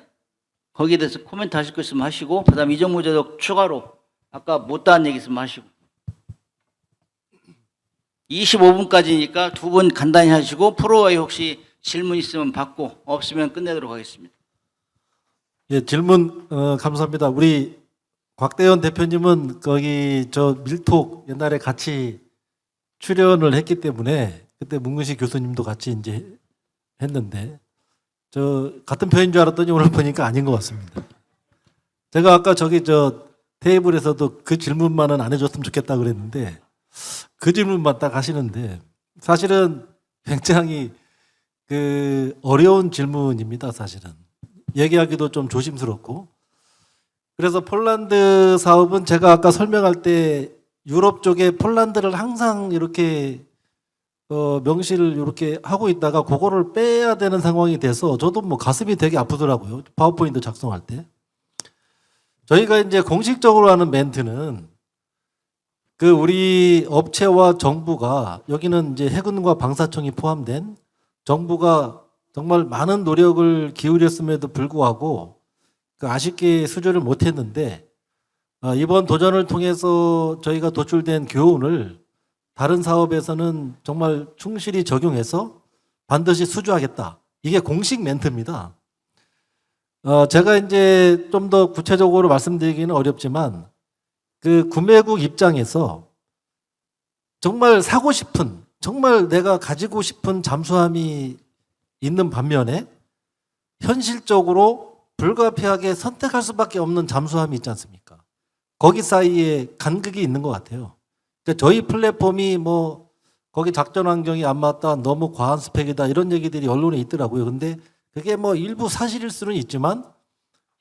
거기에 대해서 코멘트 하실 거 있으면 하시고, 그 다음에 이정무 제독 추가로 아까 못다한 얘기 있으면 하시고. 25분까지니까 두 분 간단히 하시고, 프로와의 혹시 질문 있으면 받고, 없으면 끝내도록 하겠습니다. 예, 질문 감사합니다. 우리 곽대현 대표님은 거기 밀톡 옛날에 같이 출연을 했기 때문에 그때 문근식 교수님도 같이 이제 했는데 같은 편인 줄 알았더니 오늘 보니까 아닌 것 같습니다. 제가 아까 테이블에서도 그 질문만은 안 해줬으면 좋겠다 그랬는데 그 질문만 딱 하시는데 사실은 굉장히 어려운 질문입니다. 사실은 얘기하기도 좀 조심스럽고. 그래서 폴란드 사업은 제가 아까 설명할 때 유럽 쪽에 폴란드를 항상 이렇게 명시를 이렇게 하고 있다가 그거를 빼야 되는 상황이 돼서 저도 뭐 가슴이 되게 아프더라고요. 파워포인트 작성할 때. 저희가 이제 공식적으로 하는 멘트는 그 우리 업체와 정부가 여기는 이제 해군과 방사청이 포함된 정부가 정말 많은 노력을 기울였음에도 불구하고 그 아쉽게 수주를 못했는데 이번 도전을 통해서 저희가 도출된 교훈을 다른 사업에서는 정말 충실히 적용해서 반드시 수주하겠다. 이게 공식 멘트입니다. 제가 이제 좀 더 구체적으로 말씀드리기는 어렵지만 그 구매국 입장에서 정말 사고 싶은, 정말 내가 가지고 싶은 잠수함이 있는 반면에 현실적으로 불가피하게 선택할 수밖에 없는 잠수함이 있지 않습니까? 거기 사이에 간극이 있는 것 같아요. 그러니까 저희 플랫폼이 뭐 거기 작전 환경이 안 맞다, 너무 과한 스펙이다 이런 얘기들이 언론에 있더라고요. 근데 그게 뭐 일부 사실일 수는 있지만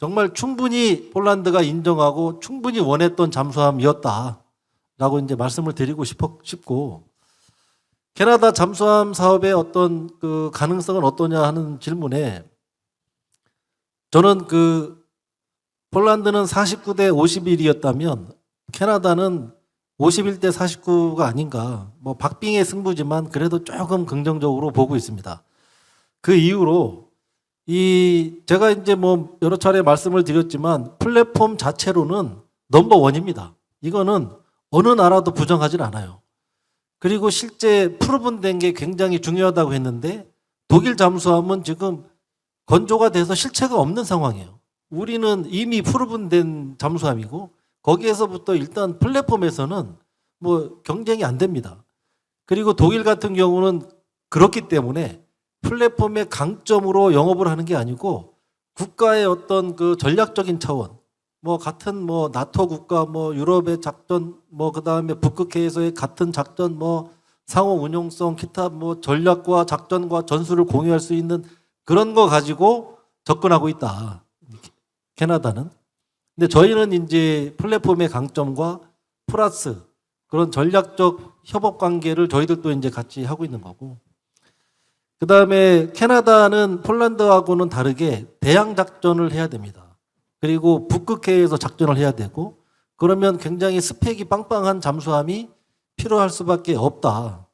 정말 충분히 폴란드가 인정하고 충분히 원했던 잠수함이었다라고 이제 말씀을 드리고 싶고, 캐나다 잠수함 사업의 어떤 그 가능성은 어떠냐 하는 질문에 저는 그 폴란드는 49대 51이었다면 캐나다는 51대 49가 아닌가. 뭐 박빙의 승부지만 그래도 조금 긍정적으로 보고 있습니다. 그 이후로 제가 이제 뭐 여러 차례 말씀을 드렸지만 플랫폼 자체로는 넘버원입니다. 이거는 어느 나라도 부정하진 않아요. 그리고 실제 프로분된 게 굉장히 중요하다고 했는데 독일 잠수함은 지금 건조가 돼서 실체가 없는 상황이에요. 우리는 이미 프로분된 잠수함이고 거기에서부터 일단 플랫폼에서는 뭐 경쟁이 안 됩니다. 그리고 독일 같은 경우는 그렇기 때문에 플랫폼의 강점으로 영업을 하는 게 아니고 국가의 어떤 그 전략적인 차원, 뭐 같은 뭐 나토 국가, 뭐 유럽의 작전, 뭐 그다음에 북극해에서의 같은 작전, 뭐 상호 운용성, 기타 뭐 전략과 작전과 전술을 공유할 수 있는 그런 거 가지고 접근하고 있다. 캐나다는. 근데 저희는 이제 플랫폼의 강점과 플러스 그런 전략적 협업 관계를 저희들도 이제 같이 하고 있는 거고. 그 다음에 캐나다는 폴란드하고는 다르게 대양 작전을 해야 됩니다. 그리고 북극해에서 작전을 해야 되고, 그러면 굉장히 스펙이 빵빵한 잠수함이 필요할 수밖에 없다.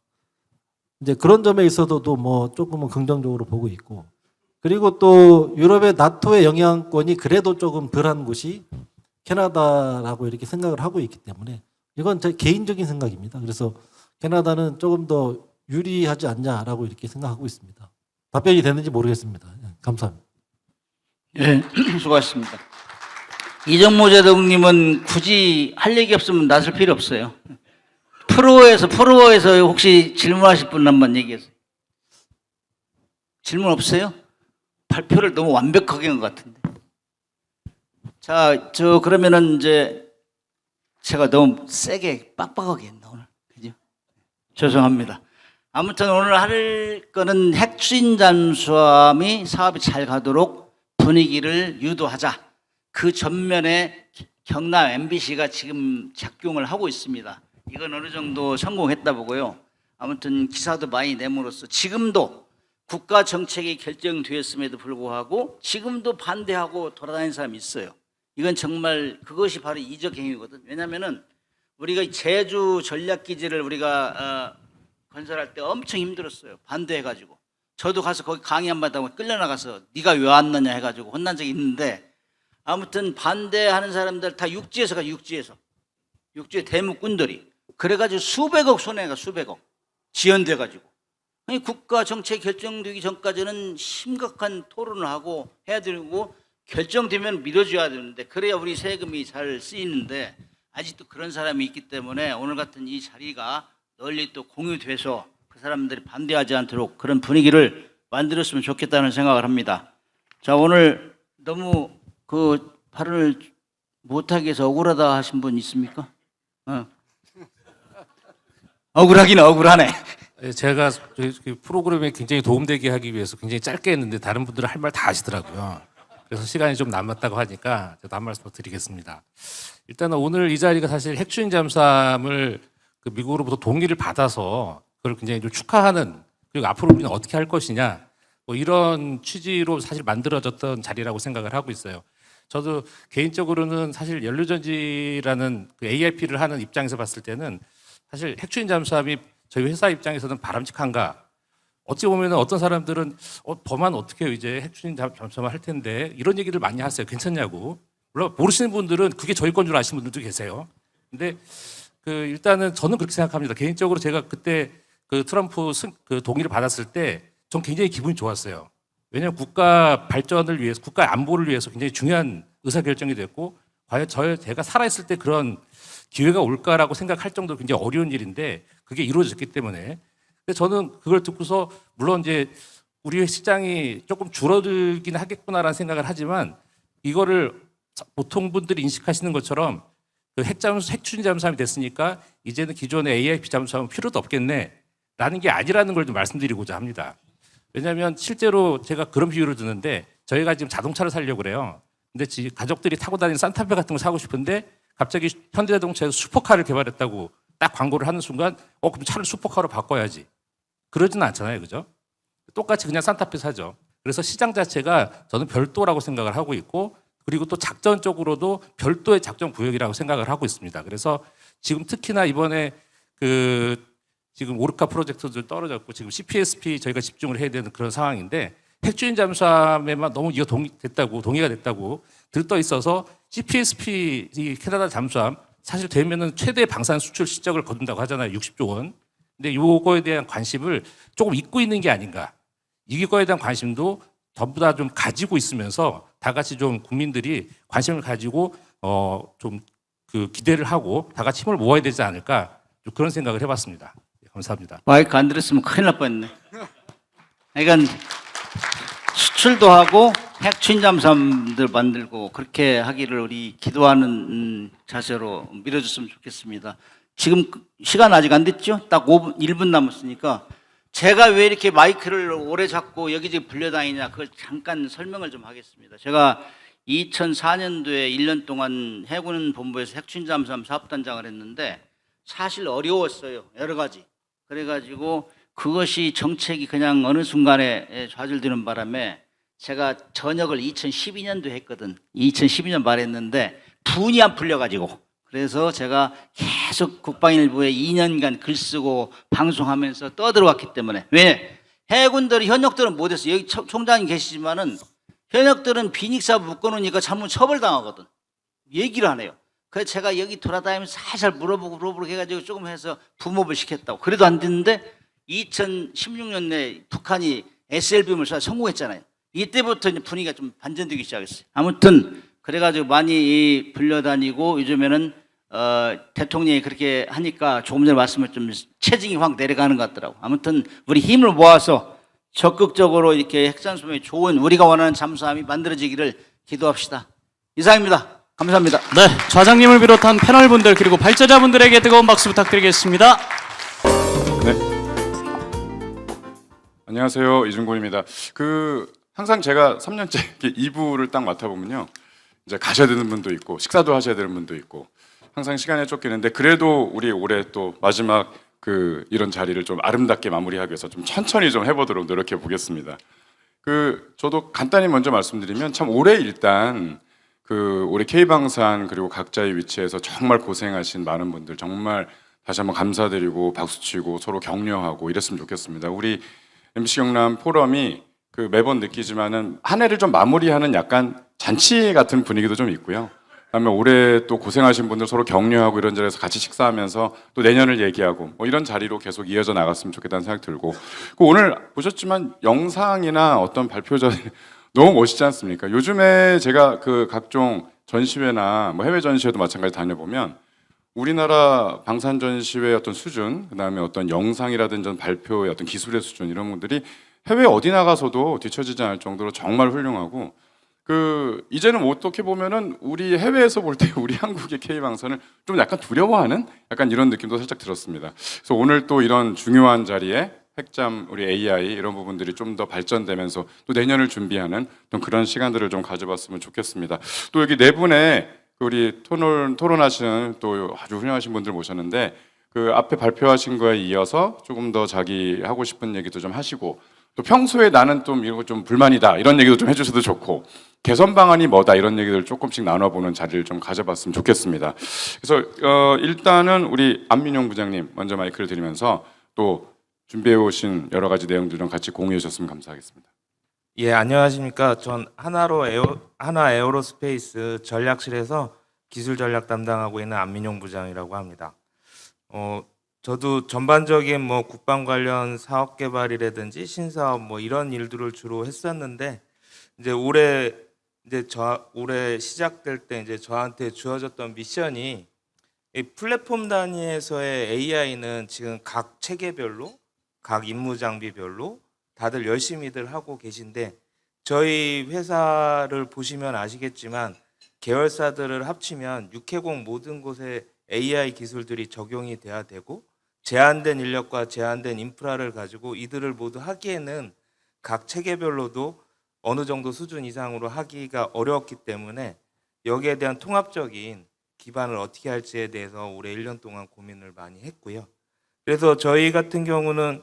이제 그런 점에 있어서도 뭐 조금은 긍정적으로 보고 있고, 그리고 또 유럽의 나토의 영향권이 그래도 조금 덜한 곳이 캐나다라고 이렇게 생각을 하고 있기 때문에 이건 제 개인적인 생각입니다. 그래서 캐나다는 조금 더 유리하지 않냐라고 이렇게 생각하고 있습니다. 답변이 됐는지 모르겠습니다. 감사합니다. 예, 수고하셨습니다. 이정모 제동님은 굳이 할 얘기 없으면 나설 필요 없어요. 프로에서 혹시 질문하실 분 한번 얘기해서. 질문 없어요? 발표를 너무 완벽하게 한 것 같은데. 자, 그러면은 이제 제가 너무 세게 빡빡하게 했나 오늘, 그죠? 죄송합니다. 아무튼 오늘 할 거는 핵추진 잠수함이 사업이 잘 가도록 분위기를 유도하자. 그 전면에 경남 MBC가 지금 작용을 하고 있습니다. 이건 어느 정도 성공했다 보고요. 아무튼 기사도 많이 내므로써 지금도 국가 정책이 결정되었음에도 불구하고 지금도 반대하고 돌아다니는 사람이 있어요. 이건 정말 그것이 바로 이적 행위거든. 왜냐하면은 우리가 제주 전략기지를 우리가 건설할 때 엄청 힘들었어요. 반대해가지고. 저도 가서 거기 강의 한번 하고 끌려나가서 네가 왜 왔느냐 해가지고 혼난 적이 있는데, 아무튼 반대하는 사람들 다 육지에서 가, 육지에 대무꾼들이. 그래가지고 수백억 손해가 수백억 지연돼가지고. 국가 정책 결정되기 전까지는 심각한 토론을 하고 해야 되고, 결정되면 밀어줘야 되는데 그래야 우리 세금이 잘 쓰이는데 아직도 그런 사람이 있기 때문에 오늘 같은 이 자리가 널리 또 공유돼서 그 사람들이 반대하지 않도록 그런 분위기를 만들었으면 좋겠다는 생각을 합니다. 자, 오늘 너무 그 발언을 못하게 해서 억울하다 하신 분 있습니까? 억울하긴 억울하네. 제가 저희 프로그램에 굉장히 도움되게 하기 위해서 굉장히 짧게 했는데 다른 분들은 할 말 다 하시더라고요. 그래서 시간이 좀 남았다고 하니까 저도 한 말씀 드리겠습니다. 일단은 오늘 이 자리가 사실 핵추진 잠수함을 그 미국으로부터 동의를 받아서 그걸 굉장히 좀 축하하는, 그리고 앞으로 우리는 어떻게 할 것이냐 뭐 이런 취지로 사실 만들어졌던 자리라고 생각을 하고 있어요. 저도 개인적으로는 사실 연료전지라는 그 AIP를 하는 입장에서 봤을 때는 사실 핵추진 잠수함이 저희 회사 입장에서는 바람직한가? 어찌 보면 어떤 사람들은 범한 어떻게 해요? 이제 핵추진 잠수함을 할 텐데 이런 얘기를 많이 하세요. 괜찮냐고. 물론 모르시는 분들은 그게 저희 건 줄 아시는 분들도 계세요. 근데 그 일단은 저는 그렇게 생각합니다. 개인적으로 제가 그때 그 트럼프 그 동의를 받았을 때 전 굉장히 기분이 좋았어요. 왜냐하면 국가 발전을 위해서, 국가 안보를 위해서 굉장히 중요한 의사결정이 됐고, 과연 제가 살아있을 때 그런 기회가 올까라고 생각할 정도로 굉장히 어려운 일인데 그게 이루어졌기 때문에. 근데 저는 그걸 듣고서 물론 이제 우리 시장이 조금 줄어들긴 하겠구나라는 생각을 하지만 이거를 보통 분들이 인식하시는 것처럼 그 핵추진 잠수함이 됐으니까 이제는 기존의 AIP 잠수함은 필요도 없겠네라는 게 아니라는 걸 좀 말씀드리고자 합니다. 왜냐하면 실제로 제가 그런 비유를 드는데 저희가 지금 자동차를 사려고 그래요. 근데 가족들이 타고 다니는 산타페 같은 거 사고 싶은데 갑자기 현대자동차에서 슈퍼카를 개발했다고 딱 광고를 하는 순간 그럼 차를 슈퍼카로 바꿔야지. 그러지는 않잖아요. 그죠? 똑같이 그냥 산타페 사죠. 그래서 시장 자체가 저는 별도라고 생각을 하고 있고 그리고 또 작전적으로도 별도의 작전 구역이라고 생각을 하고 있습니다. 그래서 지금 특히나 이번에 지금 오르카 프로젝트도 떨어졌고 지금 CPSP 저희가 집중을 해야 되는 그런 상황인데 핵추진 잠수함에만 너무 이거 동의가 됐다고 들떠 있어서 CPSP 이 캐나다 잠수함 사실 되면은 최대 방산 수출 실적을 거둔다고 하잖아요. 60조 원. 근데 이거에 대한 관심을 조금 잊고 있는 게 아닌가. 이거에 대한 관심도 전부 다 좀 가지고 있으면서 다 같이 좀 국민들이 관심을 가지고 좀 그 기대를 하고 다 같이 힘을 모아야 되지 않을까 좀 그런 생각을 해봤습니다. 감사합니다. 마이크 안 들었으면 큰일 날 뻔했네. 그러니까 수출도 하고 핵추진 잠수함들 만들고 그렇게 하기를 우리 기도하는 자세로 밀어줬으면 좋겠습니다. 지금 시간 아직 안 됐죠? 딱 5분, 1분 남았으니까 제가 왜 이렇게 마이크를 오래 잡고 여기저기 불려다니냐 그걸 잠깐 설명을 좀 하겠습니다. 제가 2004년도에 1년 동안 해군 본부에서 핵추진 잠수함 사업단장을 했는데 사실 어려웠어요. 여러 가지. 그래가지고 그것이 정책이 그냥 어느 순간에 좌절되는 바람에 제가 전역을 2012년도에 했거든. 2012년 말에 했는데 분이 안 풀려가지고 그래서 제가 계속 국방일보에 2년간 글 쓰고 방송하면서 떠들어왔기 때문에 왜 해군들이 현역들은 못했어. 여기 총장님 계시지만은 현역들은 비닉사 묶어놓으니까 잘못 처벌당하거든. 얘기를 안 해요. 그래서 제가 여기 돌아다니면서 살살 물어보고 해가지고 조금 해서 부목을 시켰다고. 그래도 안 됐는데 2016년에 북한이 SLBM을 쏴 성공했잖아요. 이때부터 이제 분위기가 좀 반전되기 시작했어요. 아무튼 그래가지고 많이 불려다니고 요즘에는 대통령이 그렇게 하니까 조금 전에 말씀을 좀 체증이 확 내려가는 것 같더라고. 아무튼 우리 힘을 모아서 적극적으로 이렇게 핵잠수함이 좋은 우리가 원하는 잠수함이 만들어지기를 기도합시다. 이상입니다. 감사합니다. 네, 좌장님을 비롯한 패널분들 그리고 발제자분들에게 뜨거운 박수 부탁드리겠습니다. 네. 안녕하세요. 이준곤입니다. 항상 제가 3년째 이렇게 2부를 딱 맡아보면요. 이제 가셔야 되는 분도 있고 식사도 하셔야 되는 분도 있고 항상 시간에 쫓기는데 그래도 우리 올해 또 마지막 이런 자리를 좀 아름답게 마무리하기 위해서 좀 천천히 좀 해보도록 노력해 보겠습니다. 저도 간단히 먼저 말씀드리면 참 올해 일단 올해 K방산 그리고 각자의 위치에서 정말 고생하신 많은 분들 정말 다시 한번 감사드리고 박수치고 서로 격려하고 이랬으면 좋겠습니다. 우리 MC 경남 포럼이 매번 느끼지만은 한 해를 좀 마무리하는 약간 잔치 같은 분위기도 좀 있고요. 그다음에 올해 또 고생하신 분들 서로 격려하고 이런 자리에서 같이 식사하면서 또 내년을 얘기하고 이런 자리로 계속 이어져 나갔으면 좋겠다는 생각 들고 오늘 보셨지만 영상이나 어떤 발표자들 너무 멋있지 않습니까? 요즘에 제가 각종 전시회나 해외 전시회도 마찬가지 다녀보면 우리나라 방산 전시회 어떤 수준, 그다음에 어떤 영상이라든지 발표의 어떤 기술의 수준 이런 분들이 해외 어디 나가서도 뒤처지지 않을 정도로 정말 훌륭하고 이제는 어떻게 보면은 우리 해외에서 볼 때 우리 한국의 K방산을 좀 약간 두려워하는 약간 이런 느낌도 살짝 들었습니다. 그래서 오늘 또 이런 중요한 자리에 핵잠, 우리 AI 이런 부분들이 좀 더 발전되면서 또 내년을 준비하는 좀 그런 시간들을 좀 가져봤으면 좋겠습니다. 또 여기 네 분의 우리 토론하시는 또 아주 훌륭하신 분들 모셨는데 앞에 발표하신 거에 이어서 조금 더 자기 하고 싶은 얘기도 좀 하시고 또 평소에 나는 좀 이거 좀 불만이다 이런 얘기도 좀 해주셔도 좋고 개선 방안이 뭐다 이런 얘기들 조금씩 나눠보는 자리를 좀 가져봤으면 좋겠습니다. 그래서 일단은 우리 안민용 부장님 먼저 마이크를 드리면서 또 준비해 오신 여러 가지 내용들 좀 같이 공유해 주셨으면 감사하겠습니다. 예, 안녕하십니까. 전 하나 에어로스페이스 전략실에서 기술 전략 담당하고 있는 안민용 부장이라고 합니다. 저도 전반적인 뭐 국방 관련 사업 개발이라든지 신사업 뭐 이런 일들을 주로 했었는데 이제 올해 시작될 때 이제 저한테 주어졌던 미션이 이 플랫폼 단위에서의 AI는 지금 각 체계별로 각 임무 장비별로 다들 열심히들 하고 계신데 저희 회사를 보시면 아시겠지만 계열사들을 합치면 육해공 모든 곳에 AI 기술들이 적용이 돼야 되고 제한된 인력과 제한된 인프라를 가지고 이들을 모두 하기에는 각 체계별로도 어느 정도 수준 이상으로 하기가 어려웠기 때문에 여기에 대한 통합적인 기반을 어떻게 할지에 대해서 올해 1년 동안 고민을 많이 했고요. 그래서 저희 같은 경우는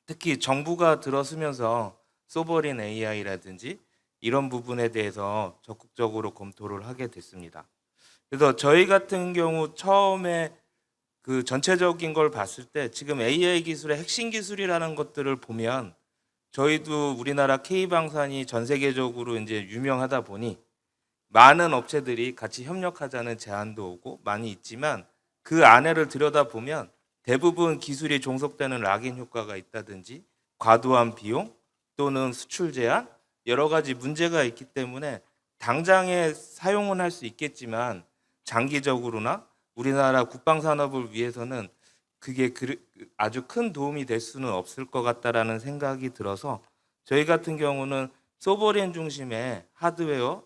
특히 정부가 들어서면서 소버린 AI라든지 이런 부분에 대해서 적극적으로 검토를 하게 됐습니다. 그래서 저희 같은 경우 처음에 그 전체적인 걸 봤을 때 지금 AI 기술의 핵심 기술이라는 것들을 보면 저희도 우리나라 K방산이 전 세계적으로 이제 유명하다 보니 많은 업체들이 같이 협력하자는 제안도 오고 많이 있지만 그 안에를 들여다보면 대부분 기술이 종속되는 락인 효과가 있다든지 과도한 비용 또는 수출 제한 여러 가지 문제가 있기 때문에 당장에 사용은 할 수 있겠지만 장기적으로나 우리나라 국방 산업을 위해서는 그게 아주 큰 도움이 될 수는 없을 것 같다라는 생각이 들어서 저희 같은 경우는 소버린 중심의 하드웨어,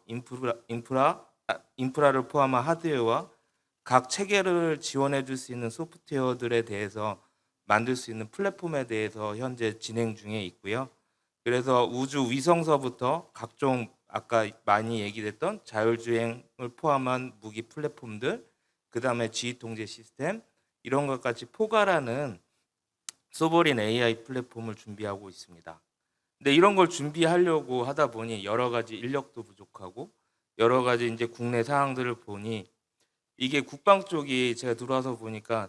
인프라를 포함한 하드웨어와 각 체계를 지원해 줄 수 있는 소프트웨어들에 대해서 만들 수 있는 플랫폼에 대해서 현재 진행 중에 있고요. 그래서 우주 위성서부터 각종 아까 많이 얘기됐던 자율주행을 포함한 무기 플랫폼들, 그 다음에 지휘 통제 시스템 이런 것까지 포괄하는 소버린 AI 플랫폼을 준비하고 있습니다. 근데 이런 걸 준비하려고 하다 보니 여러 가지 인력도 부족하고 여러 가지 이제 국내 상황들을 보니 이게 국방 쪽이 제가 들어와서 보니까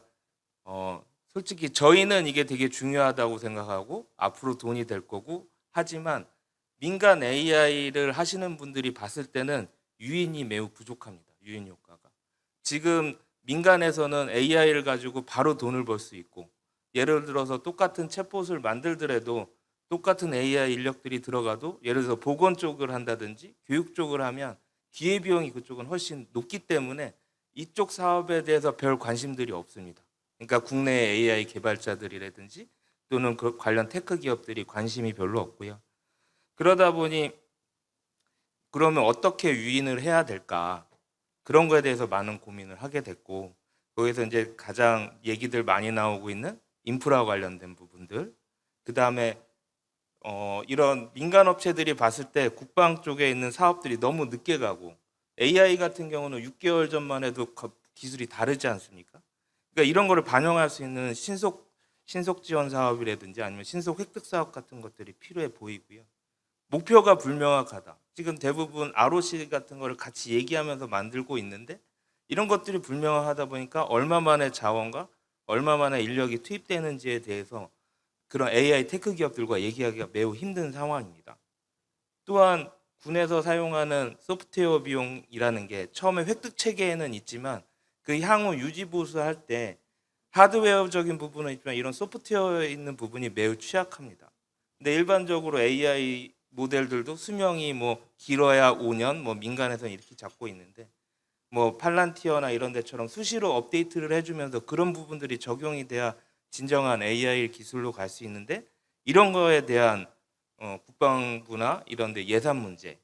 솔직히 저희는 이게 되게 중요하다고 생각하고 앞으로 돈이 될 거고 하지만 민간 AI를 하시는 분들이 봤을 때는 유인이 매우 부족합니다. 유인 효과가. 지금 민간에서는 AI를 가지고 바로 돈을 벌 수 있고 예를 들어서 똑같은 챗봇을 만들더라도 똑같은 AI 인력들이 들어가도 예를 들어서 보건 쪽을 한다든지 교육 쪽을 하면 기회비용이 그쪽은 훨씬 높기 때문에 이쪽 사업에 대해서 별 관심들이 없습니다. 그러니까 국내 AI 개발자들이라든지 또는 그 관련 테크 기업들이 관심이 별로 없고요. 그러다 보니 그러면 어떻게 유인을 해야 될까? 그런 거에 대해서 많은 고민을 하게 됐고 거기서 이제 가장 얘기들 많이 나오고 있는 인프라 관련된 부분들 그 다음에 이런 민간 업체들이 봤을 때 국방 쪽에 있는 사업들이 너무 늦게 가고 AI 같은 경우는 6개월 전만 해도 기술이 다르지 않습니까? 그러니까 이런 거를 반영할 수 있는 신속 지원 사업이라든지 아니면 신속 획득 사업 같은 것들이 필요해 보이고요. 목표가 불명확하다. 지금 대부분 ROC 같은 거를 같이 얘기하면서 만들고 있는데 이런 것들이 불명확하다 보니까 얼마 만의 자원과 얼마 만의 인력이 투입되는지에 대해서 그런 AI 테크 기업들과 얘기하기가 매우 힘든 상황입니다. 또한 군에서 사용하는 소프트웨어 비용이라는 게 처음에 획득 체계에는 있지만 그 향후 유지 보수할 때 하드웨어적인 부분은 있지만 이런 소프트웨어에 있는 부분이 매우 취약합니다. 근데 일반적으로 AI 모델들도 수명이 뭐 길어야 5년, 뭐 민간에서는 이렇게 잡고 있는데 뭐 팔란티어나 이런 데처럼 수시로 업데이트를 해주면서 그런 부분들이 적용이 돼야 진정한 AI 기술로 갈 수 있는데 이런 거에 대한 국방부나 이런 데 예산 문제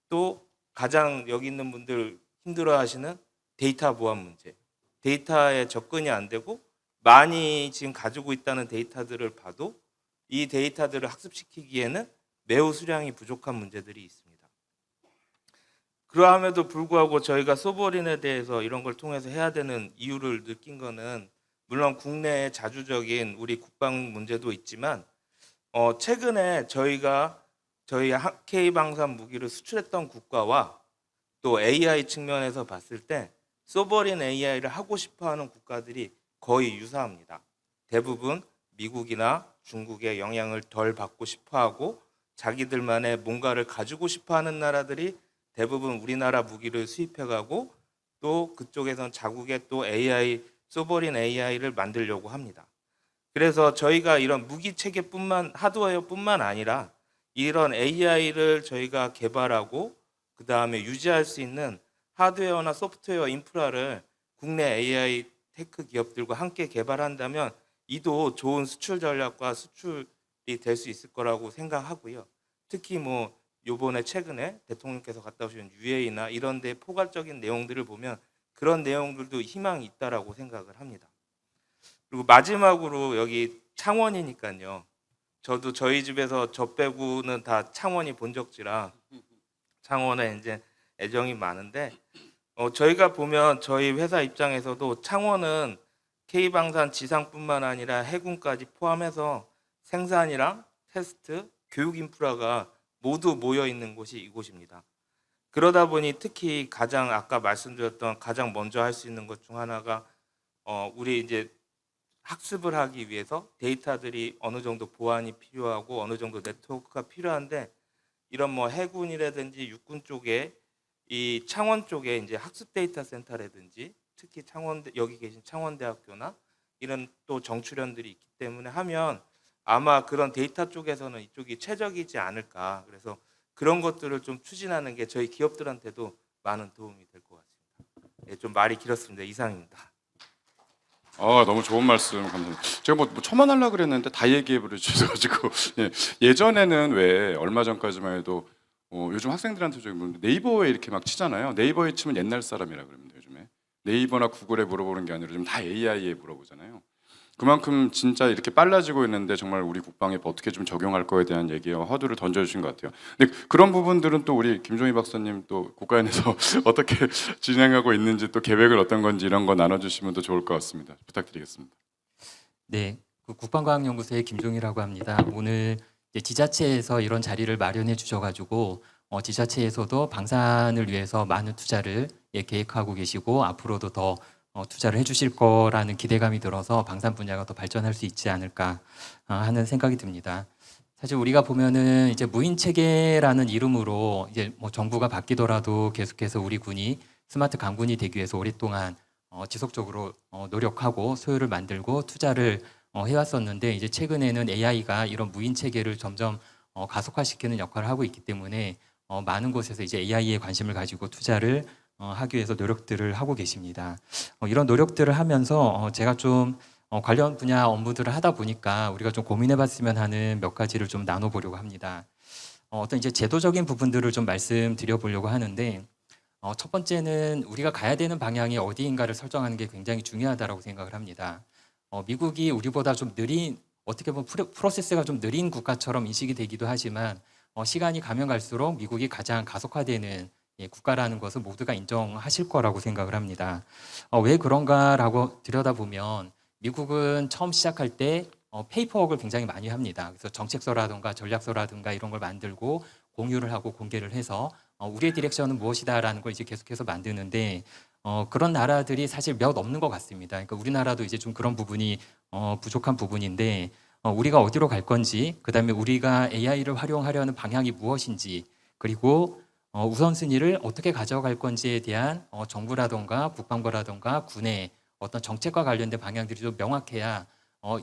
또 가장 여기 있는 분들 힘들어하시는 데이터 보안 문제 데이터에 접근이 안 되고 많이 지금 가지고 있다는 데이터들을 봐도 이 데이터들을 학습시키기에는 매우 수량이 부족한 문제들이 있습니다. 그러함에도 불구하고 저희가 소버린에 대해서 이런 걸 통해서 해야 되는 이유를 느낀 거는 물론 국내의 자주적인 우리 국방 문제도 있지만 최근에 저희 K 방산 무기를 수출했던 국가와 또 AI 측면에서 봤을 때 소버린 AI를 하고 싶어하는 국가들이 거의 유사합니다. 대부분 미국이나 중국의 영향을 덜 받고 싶어하고 자기들만의 뭔가를 가지고 싶어하는 나라들이 대부분 우리나라 무기를 수입해가고 또 그쪽에선 자국의 또 AI 소버린 AI를 만들려고 합니다. 그래서 저희가 이런 무기 체계뿐만 하드웨어뿐만 아니라 이런 AI를 저희가 개발하고 그 다음에 유지할 수 있는 하드웨어나 소프트웨어 인프라를 국내 AI 테크 기업들과 함께 개발한다면 이도 좋은 수출 전략과 수출이 될 수 있을 거라고 생각하고요. 특히 뭐 요번에 최근에 대통령께서 갔다 오신 UAE나 이런 데 포괄적인 내용들을 보면 그런 내용들도 희망이 있다라고 생각을 합니다. 그리고 마지막으로 여기 창원이니까요. 저도 저희 집에서 저 빼고는 다 창원이 본적지라 창원에 이제 애정이 많은데 저희가 보면 저희 회사 입장에서도 창원은 K방산 지상뿐만 아니라 해군까지 포함해서 생산이랑 테스트, 교육 인프라가 모두 모여 있는 곳이 이곳입니다. 그러다 보니 특히 가장 아까 말씀드렸던 가장 먼저 할 수 있는 것 중 하나가 우리 이제 학습을 하기 위해서 데이터들이 어느 정도 보안이 필요하고 어느 정도 네트워크가 필요한데 이런 뭐 해군이라든지 육군 쪽에 이 창원 쪽에 이제 학습 데이터 센터라든지 특히 여기 계신 창원대학교나 이런 또 정출연들이 있기 때문에 하면 아마 그런 데이터 쪽에서는 이쪽이 최적이지 않을까. 그래서 그런 것들을 좀 추진하는 게 저희 기업들한테도 많은 도움이 될 것 같습니다. 예, 좀 말이 길었습니다. 이상입니다. 너무 좋은 말씀 감사합니다. 제가 뭐 첨언하려고 그랬는데 다 얘기해 버리셔가지고 예전에는 왜 얼마 전까지만 해도 요즘 학생들한테 저기 네이버에 이렇게 막 치잖아요. 네이버에 치면 옛날 사람이라 그럽니다. 요즘에 네이버나 구글에 물어보는 게 아니라 요즘 다 AI에 물어보잖아요. 그만큼 진짜 이렇게 빨라지고 있는데 정말 우리 국방에 어떻게 좀 적용할 거에 대한 얘기와 화두를 던져주신 것 같아요. 근데 그런 부분들은 또 우리 김종희 박사님 또 국가연에서 어떻게 진행하고 있는지 또 계획을 어떤 건지 이런 거 나눠주시면 더 좋을 것 같습니다. 부탁드리겠습니다. 네, 그 국방과학연구소의 김종희라고 합니다. 오늘 이제 지자체에서 이런 자리를 마련해 주셔가지고 지자체에서도 방산을 위해서 많은 투자를 계획하고 계시고 앞으로도 더 투자를 해주실 거라는 기대감이 들어서 방산 분야가 더 발전할 수 있지 않을까 하는 생각이 듭니다. 사실 우리가 보면은 이제 무인 체계라는 이름으로 이제 뭐 정부가 바뀌더라도 계속해서 우리 군이 스마트 강군이 되기 위해서 오랫동안 지속적으로 노력하고 소요를 만들고 투자를 해왔었는데 이제 최근에는 AI가 이런 무인 체계를 점점 가속화시키는 역할을 하고 있기 때문에 많은 곳에서 이제 AI에 관심을 가지고 투자를 하기 위해서 노력들을 하고 계십니다. 이런 노력들을 하면서 제가 좀 관련 분야 업무들을 하다 보니까 우리가 좀 고민해봤으면 하는 몇 가지를 좀 나눠보려고 합니다. 어떤 이제 제도적인 부분들을 좀 말씀드려보려고 하는데 첫 번째는 우리가 가야 되는 방향이 어디인가를 설정하는 게 굉장히 중요하다고 생각을 합니다. 미국이 우리보다 좀 느린 어떻게 보면 프로세스가 좀 느린 국가처럼 인식이 되기도 하지만 시간이 가면 갈수록 미국이 가장 가속화되는 국가라는 것을 모두가 인정하실 거라고 생각을 합니다. 왜 그런가라고 들여다보면 미국은 처음 시작할 때 페이퍼워크를 굉장히 많이 합니다. 그래서 정책서라든가 전략서라든가 이런 걸 만들고 공유를 하고 공개를 해서 우리의 디렉션은 무엇이다라는 걸 이제 계속해서 만드는데 그런 나라들이 사실 몇 없는 것 같습니다. 그러니까 우리나라도 이제 좀 그런 부분이 부족한 부분인데 우리가 어디로 갈 건지, 그다음에 우리가 AI를 활용하려는 방향이 무엇인지, 그리고 우선순위를 어떻게 가져갈 건지에 대한 정부라든가 국방부라든가 군의 어떤 정책과 관련된 방향들이 좀 명확해야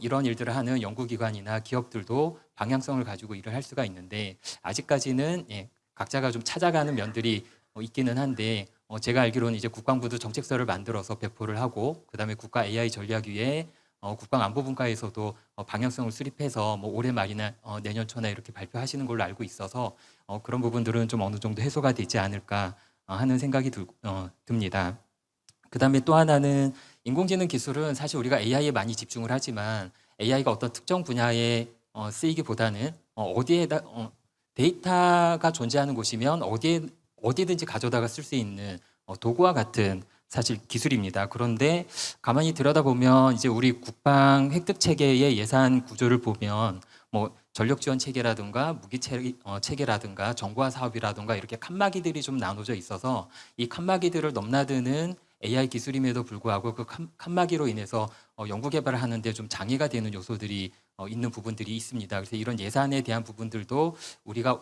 이런 일들을 하는 연구기관이나 기업들도 방향성을 가지고 일을 할 수가 있는데 아직까지는 각자가 좀 찾아가는 면들이 있기는 한데 제가 알기로는 이제 국방부도 정책서를 만들어서 배포를 하고 그다음에 국가 AI 전략위에 국방안보분과에서도 방향성을 수립해서 뭐 올해 말이나 내년 초나 이렇게 발표하시는 걸로 알고 있어서 그런 부분들은 좀 어느 정도 해소가 되지 않을까 하는 생각이 듭니다. 그다음에 또 하나는 인공지능 기술은 사실 우리가 AI에 많이 집중을 하지만 AI가 어떤 특정 분야에 쓰이기보다는 어디에다 데이터가 존재하는 곳이면 어디든지 가져다가 쓸 수 있는 도구와 같은 사실 기술입니다. 그런데 가만히 들여다보면 이제 우리 국방 획득 체계의 예산 구조를 보면 뭐 전력 지원 체계라든가 무기 체계라든가 정보화 사업이라든가 이렇게 칸막이들이 좀 나눠져 있어서 이 칸막이들을 넘나드는 AI 기술임에도 불구하고 그 칸막이로 인해서 연구 개발을 하는데 좀 장애가 되는 요소들이 있는 부분들이 있습니다. 그래서 이런 예산에 대한 부분들도 우리가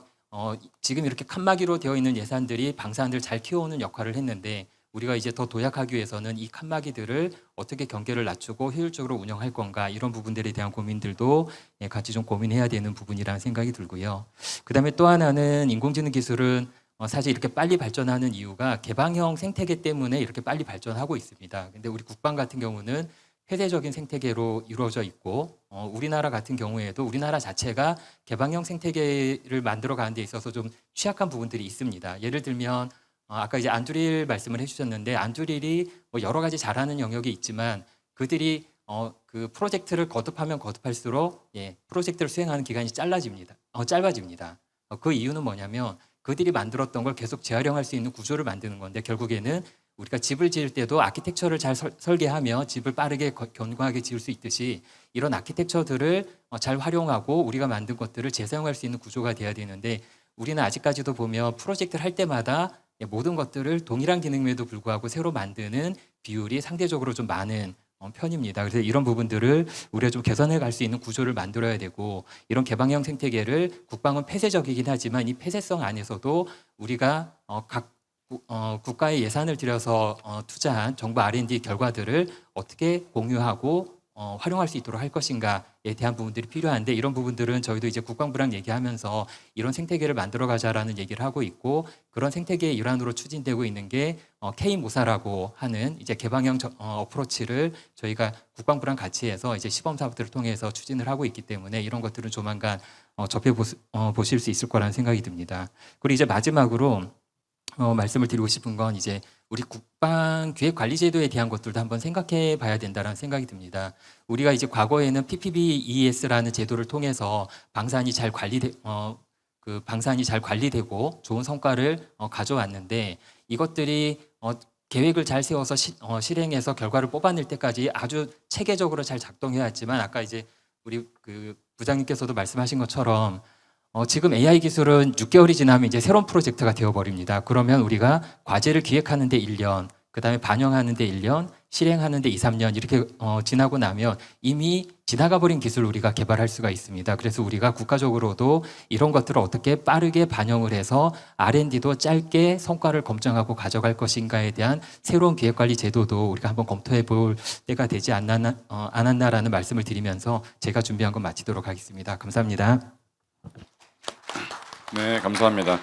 지금 이렇게 칸막이로 되어 있는 예산들이 방사능을 잘 키워오는 역할을 했는데 우리가 이제 더 도약하기 위해서는 이 칸막이들을 어떻게 경계를 낮추고 효율적으로 운영할 건가 이런 부분들에 대한 고민들도 같이 좀 고민해야 되는 부분이라는 생각이 들고요. 그다음에 또 하나는 인공지능 기술은 사실 이렇게 빨리 발전하는 이유가 개방형 생태계 때문에 이렇게 빨리 발전하고 있습니다. 근데 우리 국방 같은 경우는 폐쇄적인 생태계로 이루어져 있고 우리나라 같은 경우에도 우리나라 자체가 개방형 생태계를 만들어 가는 데 있어서 좀 취약한 부분들이 있습니다. 예를 들면 아까 이제 안두릴 말씀을 해주셨는데 안두릴이 뭐 여러 가지 잘하는 영역이 있지만 그들이 그 프로젝트를 거듭하면 거듭할수록 프로젝트를 수행하는 기간이 짧아집니다. 그 이유는 뭐냐면 그들이 만들었던 걸 계속 재활용할 수 있는 구조를 만드는 건데 결국에는 우리가 집을 지을 때도 아키텍처를 잘 설계하며 집을 빠르게 견고하게 지을 수 있듯이 이런 아키텍처들을 잘 활용하고 우리가 만든 것들을 재사용할 수 있는 구조가 돼야 되는데 우리는 아직까지도 보면 프로젝트를 할 때마다 모든 것들을 동일한 기능임에도 불구하고 새로 만드는 비율이 상대적으로 좀 많은 편입니다. 그래서 이런 부분들을 우리가 좀 개선해 갈 수 있는 구조를 만들어야 되고 이런 개방형 생태계를 국방은 폐쇄적이긴 하지만 이 폐쇄성 안에서도 우리가 각 국가의 예산을 들여서 투자한 정부 R&D 결과들을 어떻게 공유하고 활용할 수 있도록 할 것인가에 대한 부분들이 필요한데 이런 부분들은 저희도 이제 국방부랑 얘기하면서 이런 생태계를 만들어 가자라는 얘기를 하고 있고 그런 생태계의 일환으로 추진되고 있는 게 K모사라고 하는 이제 개방형 어프로치를 저희가 국방부랑 같이 해서 이제 시범 사업들을 통해서 추진을 하고 있기 때문에 이런 것들은 조만간 접해 보실 수 있을 거라는 생각이 듭니다. 그리고 이제 마지막으로 말씀을 드리고 싶은 건 이제 우리 국방 기획 관리 제도에 대한 것들도 한번 생각해 봐야 된다는 생각이 듭니다. 우리가 이제 과거에는 PPBES라는 제도를 통해서 방산이 잘 관리되고 좋은 성과를 가져왔는데 이것들이 계획을 잘 세워서 실행해서 결과를 뽑아낼 때까지 아주 체계적으로 잘 작동해 왔지만 아까 이제 우리 그 부장님께서도 말씀하신 것처럼 지금 AI 기술은 6개월이 지나면 이제 새로운 프로젝트가 되어버립니다. 그러면 우리가 과제를 기획하는 데 1년, 그 다음에 반영하는 데 1년, 실행하는 데 2, 3년 이렇게 지나고 나면 이미 지나가 버린 기술을 우리가 개발할 수가 있습니다. 그래서 우리가 국가적으로도 이런 것들을 어떻게 빠르게 반영을 해서 R&D도 짧게 성과를 검증하고 가져갈 것인가에 대한 새로운 기획관리 제도도 우리가 한번 검토해 볼 때가 되지 않았나라는 말씀을 드리면서 제가 준비한 건 마치도록 하겠습니다. 감사합니다. 네, 감사합니다.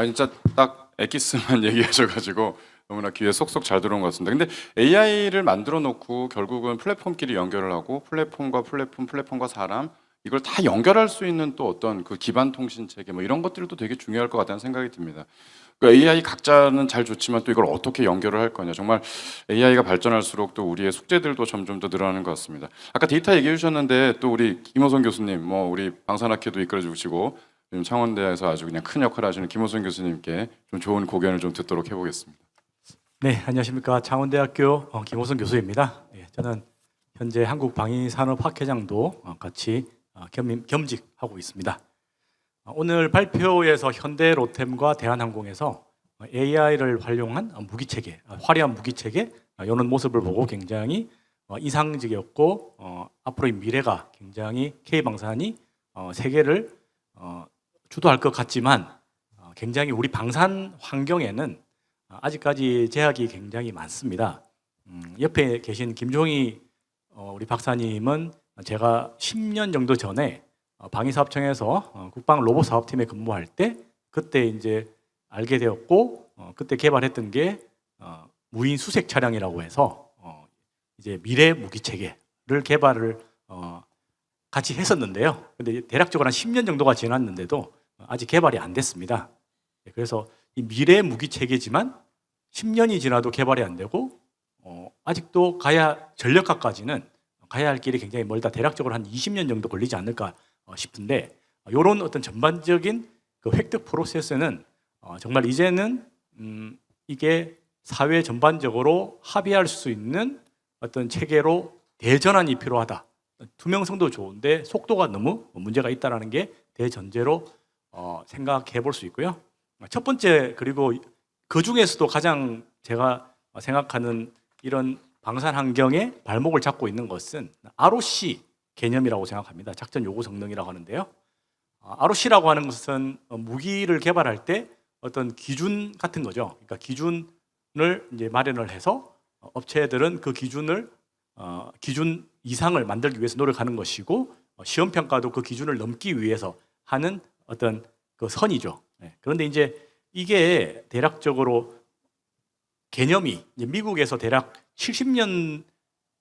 진짜 딱 엑기스만 얘기하셔가지고 너무나 귀에 쏙쏙 잘 들어온 것 같습니다. 근데 AI를 만들어 놓고 결국은 플랫폼끼리 연결을 하고 플랫폼과 플랫폼과 사람 이걸 다 연결할 수 있는 또 어떤 그 기반 통신 체계 뭐 이런 것들도 되게 중요할 것 같다는 생각이 듭니다. 그러니까 AI 각자는 잘 좋지만 또 이걸 어떻게 연결을 할 거냐. 정말 AI가 발전할수록 또 우리의 숙제들도 점점 더 늘어나는 것 같습니다. 아까 데이터 얘기해 주셨는데 또 우리 김호선 교수님, 뭐 우리 방산학회도 이끌어 주시고 지금 창원대에서 아주 그냥 큰 역할을 하시는 김호선 교수님께 좀 좋은 고견을 좀 듣도록 해보겠습니다. 네, 안녕하십니까. 창원대학교 김호선 교수입니다. 저는 현재 한국방위산업학회장도 같이 겸직하고 있습니다. 오늘 발표에서 현대로템과 대한항공에서 AI를 활용한 무기체계, 화려한 무기체계 이런 모습을 보고 굉장히 이상적이었고 앞으로의 미래가 굉장히 K방산이 세계를 주도할 것 같지만 굉장히 우리 방산 환경에는 아직까지 제약이 굉장히 많습니다. 옆에 계신 김종희 우리 박사님은 제가 10년 정도 전에 방위사업청에서 국방 로봇 사업팀에 근무할 때 그때 이제 알게 되었고 그때 개발했던 게 무인 수색 차량이라고 해서 이제 미래 무기 체계를 개발을 같이 했었는데요. 근데 대략적으로 한 10년 정도가 지났는데도 아직 개발이 안 됐습니다. 그래서 이 미래 무기 체계지만 10년이 지나도 개발이 안 되고 아직도 전력학까지는 가야 할 길이 굉장히 멀다. 대략적으로 한 20년 정도 걸리지 않을까 싶은데 이런 어떤 전반적인 그 획득 프로세스는 정말 이제는 이게 사회 전반적으로 합의할 수 있는 어떤 체계로 대전환이 필요하다. 투명성도 좋은데 속도가 너무 문제가 있다라는 게 대전제로 생각해 볼 수 있고요. 첫 번째, 그리고 그 중에서도 가장 제가 생각하는 이런 방산 환경에 발목을 잡고 있는 것은 ROC 개념이라고 생각합니다. 작전 요구 성능이라고 하는데요. ROC라고 하는 것은 무기를 개발할 때 어떤 기준 같은 거죠. 그러니까 기준을 이제 마련을 해서 업체들은 그 기준 이상을 만들기 위해서 노력하는 것이고, 시험 평가도 그 기준을 넘기 위해서 하는 어떤 그 선이죠. 그런데 이제 이게 대략적으로 개념이 이제 미국에서 대략 70년대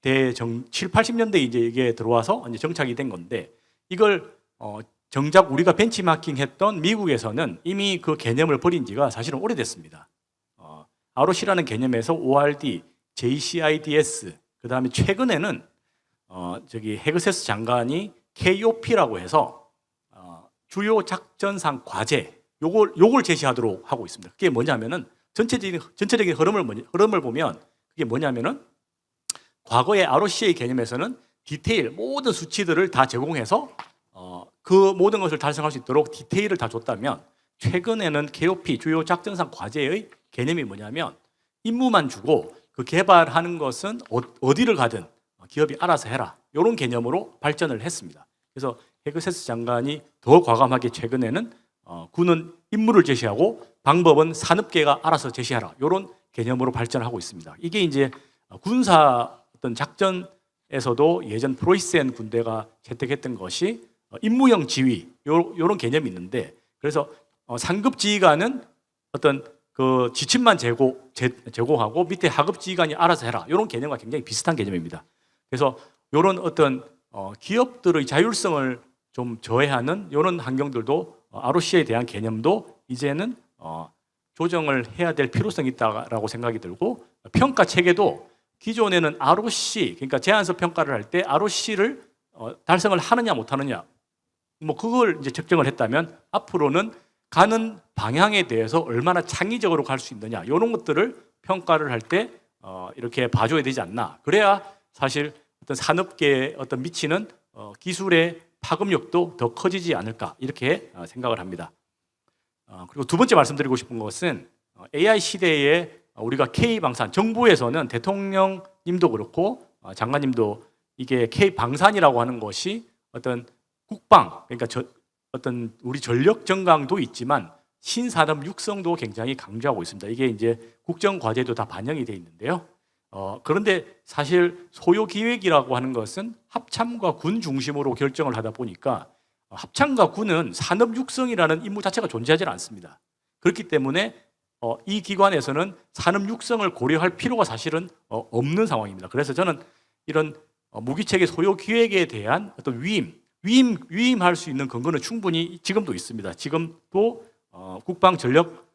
80년대 이제 이게 들어와서 이제 정착이 된 건데, 이걸 정작 우리가 벤치마킹했던 미국에서는 이미 그 개념을 버린 지가 사실은 오래됐습니다. ROC라는 개념에서 ORD, JCIDS, 그 다음에 최근에는 헤그세스 장관이 KOP라고 해서 주요 작전상 과제 요걸 제시하도록 하고 있습니다. 그게 뭐냐면은 전체적인 흐름을 보면 그게 뭐냐면은 과거의 ROC의 개념에서는 디테일 모든 수치들을 다 제공해서 그 모든 것을 달성할 수 있도록 디테일을 다 줬다면, 최근에는 KOP 주요 작전상 과제의 개념이 뭐냐면 임무만 주고 그 개발하는 것은 어디를 가든 기업이 알아서 해라, 이런 개념으로 발전을 했습니다. 그래서 헤그세스 장관이 더 과감하게 최근에는 군은 임무를 제시하고 방법은 산업계가 알아서 제시하라, 이런 개념으로 발전하고 있습니다. 이게 이제 군사 어떤 작전에서도 예전 프로이센 군대가 채택했던 것이 임무형 지휘, 이런 개념이 있는데, 그래서 상급 지휘관은 어떤 그 지침만 제공하고 밑에 하급 지휘관이 알아서 해라, 이런 개념과 굉장히 비슷한 개념입니다. 그래서 이런 어떤 기업들의 자율성을 좀 저해하는 이런 환경들도 ROC에 대한 개념도 이제는 조정을 해야 될 필요성이 있다라고 생각이 들고, 평가 체계도 기존에는 ROC, 그러니까 제안서 평가를 할 때 ROC를 달성을 하느냐 못하느냐, 뭐 그걸 이제 측정을 했다면 앞으로는 가는 방향에 대해서 얼마나 창의적으로 갈 수 있느냐, 이런 것들을 평가를 할 때 이렇게 봐줘야 되지 않나. 그래야 사실 어떤 산업계에 어떤 미치는 기술의 파급력도 더 커지지 않을까, 이렇게 생각을 합니다. 그리고 두 번째 말씀드리고 싶은 것은 AI 시대에 우리가 K방산, 정부에서는 대통령님도 그렇고 장관님도 이게 K방산이라고 하는 것이 어떤 국방, 그러니까 어떤 우리 전력 정강도 있지만 신산업 육성도 굉장히 강조하고 있습니다. 이게 이제 국정 과제도 다 반영이 되어 있는데요. 그런데 사실 소요 기획이라고 하는 것은 합참과 군 중심으로 결정을 하다 보니까 합참과 군은 산업 육성이라는 임무 자체가 존재하지 않습니다. 그렇기 때문에 이 기관에서는 산업 육성을 고려할 필요가 사실은 없는 상황입니다. 그래서 저는 이런 무기체계 소요 기획에 대한 어떤 위임할 수 있는 근거는 충분히 지금도 있습니다. 지금도 국방 전력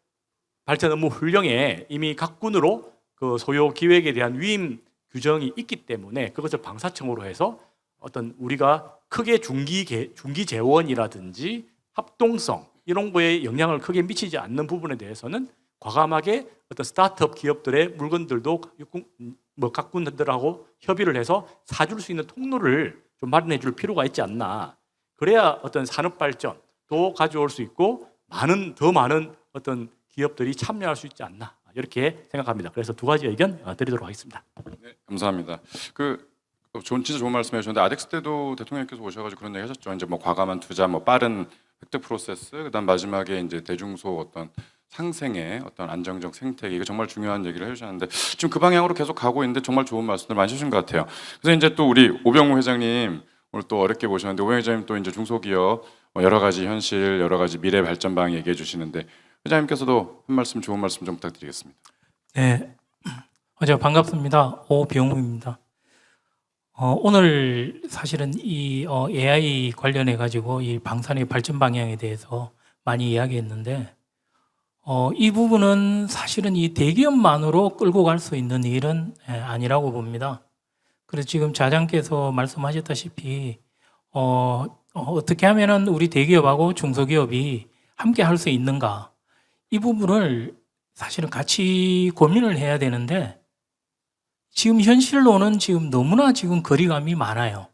발전 업무 훈령에 이미 각 군으로 그 소요 기획에 대한 위임 규정이 있기 때문에 그것을 방사청으로 해서 어떤 우리가 크게 중기 재원이라든지 합동성 이런 거에 영향을 크게 미치지 않는 부분에 대해서는 과감하게 어떤 스타트업 기업들의 물건들도 각 군들하고 협의를 해서 사줄 수 있는 통로를 좀 마련해 줄 필요가 있지 않나. 그래야 어떤 산업 발전도 가져올 수 있고 더 많은 어떤 기업들이 참여할 수 있지 않나. 이렇게 생각합니다. 그래서 두 가지 의견 드리도록 하겠습니다. 네, 감사합니다. 진짜 좋은 말씀해 주셨는데 아덱스 때도 대통령께서 오셔가지고 그런 얘기 하셨죠. 이제 뭐 과감한 투자, 뭐 빠른 획득 프로세스, 그다음 마지막에 이제 대중소 어떤 상생의 어떤 안정적 생태계, 이거 정말 중요한 얘기를 해주셨는데 지금 그 방향으로 계속 가고 있는데 정말 좋은 말씀들 많이 해주신 것 같아요. 그래서 이제 또 우리 오병우 회장님 오늘 또 어렵게 모셨는데 오병우 회장님 또 이제 중소기업 여러 가지 현실, 여러 가지 미래 발전 방향 얘기해 주시는데 회장님께서도 한 말씀, 좋은 말씀 좀 부탁드리겠습니다. 네, 반갑습니다. 오병우입니다. 오늘 사실은 이 AI 관련해 가지고 이 방산의 발전 방향에 대해서 많이 이야기했는데 이 부분은 사실은 이 대기업만으로 끌고 갈 수 있는 일은 아니라고 봅니다. 그래서 지금 자장께서 말씀하셨다시피 어떻게 하면은 우리 대기업하고 중소기업이 함께 할 수 있는가, 이 부분을 사실은 같이 고민을 해야 되는데 지금 현실로는 지금 너무나 지금 거리감이 많아요.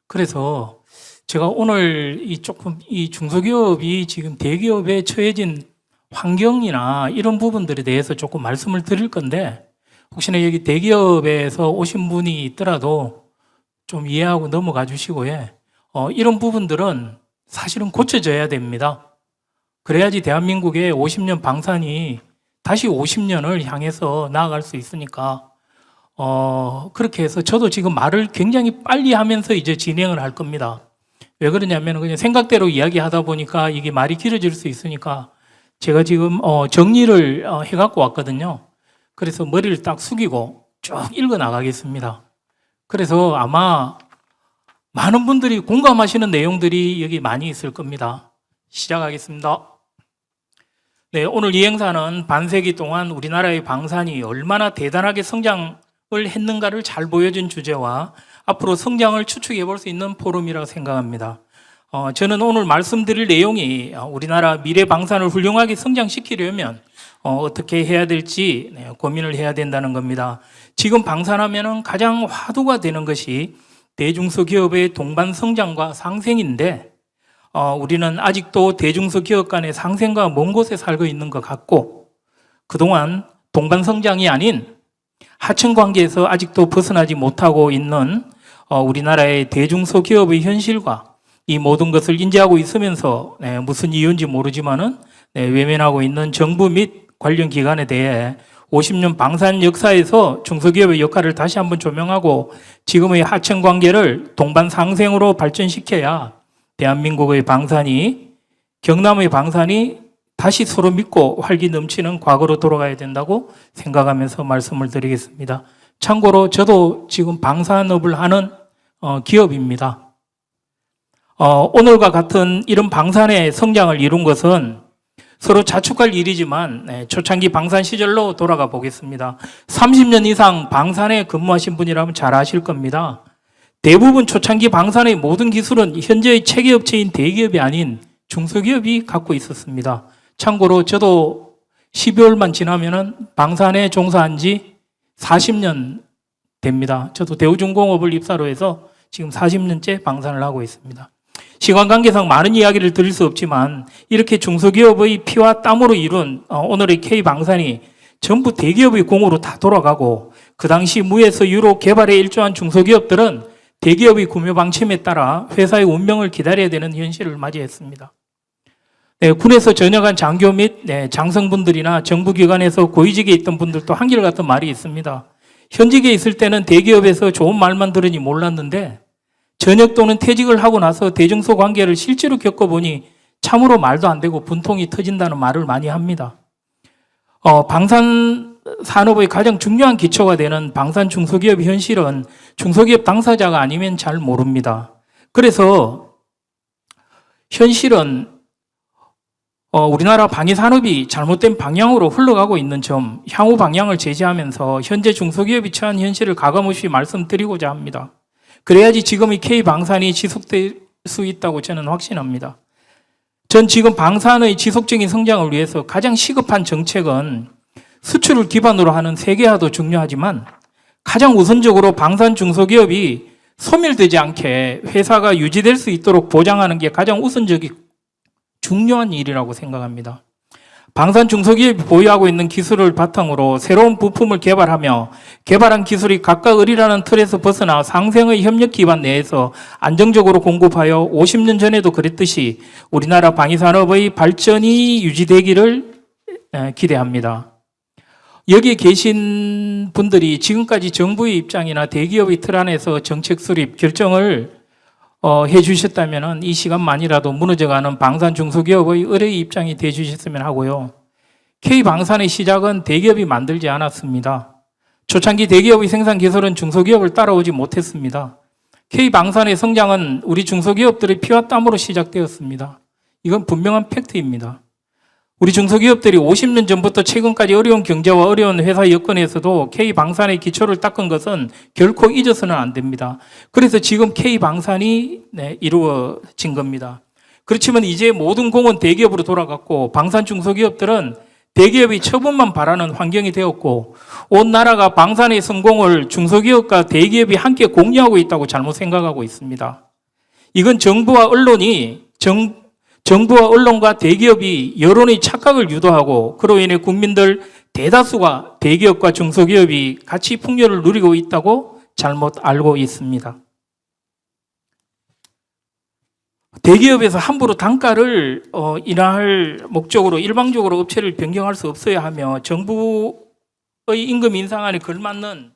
그래서 제가 오늘 이 중소기업이 지금 대기업에 처해진 환경이나 이런 부분들에 대해서 조금 말씀을 드릴 건데, 혹시나 여기 대기업에서 오신 분이 있더라도 좀 이해하고 넘어가 주시고요. 이런 부분들은 사실은 고쳐져야 됩니다. 그래야지 대한민국의 50년 방산이 다시 50년을 향해서 나아갈 수 있으니까, 그렇게 해서 저도 지금 말을 굉장히 빨리 하면서 이제 진행을 할 겁니다. 왜 그러냐면 그냥 생각대로 이야기하다 보니까 이게 말이 길어질 수 있으니까 제가 지금 정리를 해갖고 왔거든요. 그래서 머리를 딱 숙이고 쭉 읽어 나가겠습니다. 그래서 아마 많은 분들이 공감하시는 내용들이 여기 많이 있을 겁니다. 시작하겠습니다. 네, 오늘 이 행사는 반세기 동안 우리나라의 방산이 얼마나 대단하게 성장을 했는가를 잘 보여준 주제와 앞으로 성장을 추측해 볼 수 있는 포럼이라고 생각합니다. 저는 오늘 말씀드릴 내용이 우리나라 미래 방산을 훌륭하게 성장시키려면 어떻게 해야 될지 고민을 해야 된다는 겁니다. 지금 방산하면은 가장 화두가 되는 것이 대중소기업의 동반 성장과 상생인데, 우리는 아직도 대중소기업 간의 상생과 먼 곳에 살고 있는 것 같고, 그동안 동반 성장이 아닌 하청 관계에서 아직도 벗어나지 못하고 있는 우리나라의 대중소기업의 현실과 이 모든 것을 인지하고 있으면서 무슨 이유인지 모르지만은 외면하고 있는 정부 및 관련 기관에 대해 50년 방산 역사에서 중소기업의 역할을 다시 한번 조명하고 지금의 하청 관계를 동반 상생으로 발전시켜야 대한민국의 방산이, 경남의 방산이 다시 서로 믿고 활기 넘치는 과거로 돌아가야 된다고 생각하면서 말씀을 드리겠습니다. 참고로 저도 지금 방산업을 하는 기업입니다. 오늘과 같은 이런 방산의 성장을 이룬 것은 서로 자축할 일이지만 초창기 방산 시절로 돌아가 보겠습니다. 30년 이상 방산에 근무하신 분이라면 잘 아실 겁니다. 대부분 초창기 방산의 모든 기술은 현재의 체계업체인 대기업이 아닌 중소기업이 갖고 있었습니다. 참고로 저도 12월만 지나면은 방산에 종사한 지 40년 됩니다. 저도 대우중공업을 입사로 해서 지금 40년째 방산을 하고 있습니다. 시간 관계상 많은 이야기를 드릴 수 없지만 이렇게 중소기업의 피와 땀으로 이룬 오늘의 K방산이 전부 대기업의 공으로 다 돌아가고, 그 당시 무에서 유로 개발에 일조한 중소기업들은 대기업의 구매 방침에 따라 회사의 운명을 기다려야 되는 현실을 맞이했습니다. 군에서 전역한 장교 및 장성분들이나 정부기관에서 고위직에 있던 분들도 한결같은 말이 있습니다. 현직에 있을 때는 대기업에서 좋은 말만 들으니 몰랐는데 전역 또는 퇴직을 하고 나서 대중소 관계를 실제로 겪어보니 참으로 말도 안 되고 분통이 터진다는 말을 많이 합니다. 방산 산업의 가장 중요한 기초가 되는 방산 중소기업 현실은 중소기업 당사자가 아니면 잘 모릅니다. 그래서 현실은 우리나라 방위산업이 잘못된 방향으로 흘러가고 있는 점, 향후 방향을 제시하면서 현재 중소기업이 처한 현실을 가감없이 말씀드리고자 합니다. 그래야지 지금의 K방산이 지속될 수 있다고 저는 확신합니다. 전 지금 방산의 지속적인 성장을 위해서 가장 시급한 정책은 수출을 기반으로 하는 세계화도 중요하지만 가장 우선적으로 방산 중소기업이 소멸되지 않게 회사가 유지될 수 있도록 보장하는 게 가장 우선적이고 중요한 일이라고 생각합니다. 방산 중소기업이 보유하고 있는 기술을 바탕으로 새로운 부품을 개발하며 개발한 기술이 각각 을이라는 틀에서 벗어나 상생의 협력 기반 내에서 안정적으로 공급하여 50년 전에도 그랬듯이 우리나라 방위산업의 발전이 유지되기를 기대합니다. 여기에 계신 분들이 지금까지 정부의 입장이나 대기업의 틀 안에서 정책 수립 결정을 해주셨다면 이 시간만이라도 무너져가는 방산 중소기업의 의뢰의 입장이 되주셨으면 하고요. K방산의 시작은 대기업이 만들지 않았습니다. 초창기 대기업의 생산 기술은 중소기업을 따라오지 못했습니다. K방산의 성장은 우리 중소기업들의 피와 땀으로 시작되었습니다. 이건 분명한 팩트입니다. 우리 중소기업들이 50년 전부터 최근까지 어려운 경제와 어려운 회사 여건에서도 K방산의 기초를 닦은 것은 결코 잊어서는 안 됩니다. 그래서 지금 K방산이 이루어진 겁니다. 그렇지만 이제 모든 공은 대기업으로 돌아갔고 방산 중소기업들은 대기업이 처분만 바라는 환경이 되었고 온 나라가 방산의 성공을 중소기업과 대기업이 함께 공유하고 있다고 잘못 생각하고 있습니다. 이건 정부와 언론과 대기업이 여론의 착각을 유도하고 그로 인해 국민들 대다수가 대기업과 중소기업이 같이 풍요를 누리고 있다고 잘못 알고 있습니다. 대기업에서 함부로 단가를 인하할 목적으로 일방적으로 업체를 변경할 수 없어야 하며 정부의 임금 인상안에 걸맞는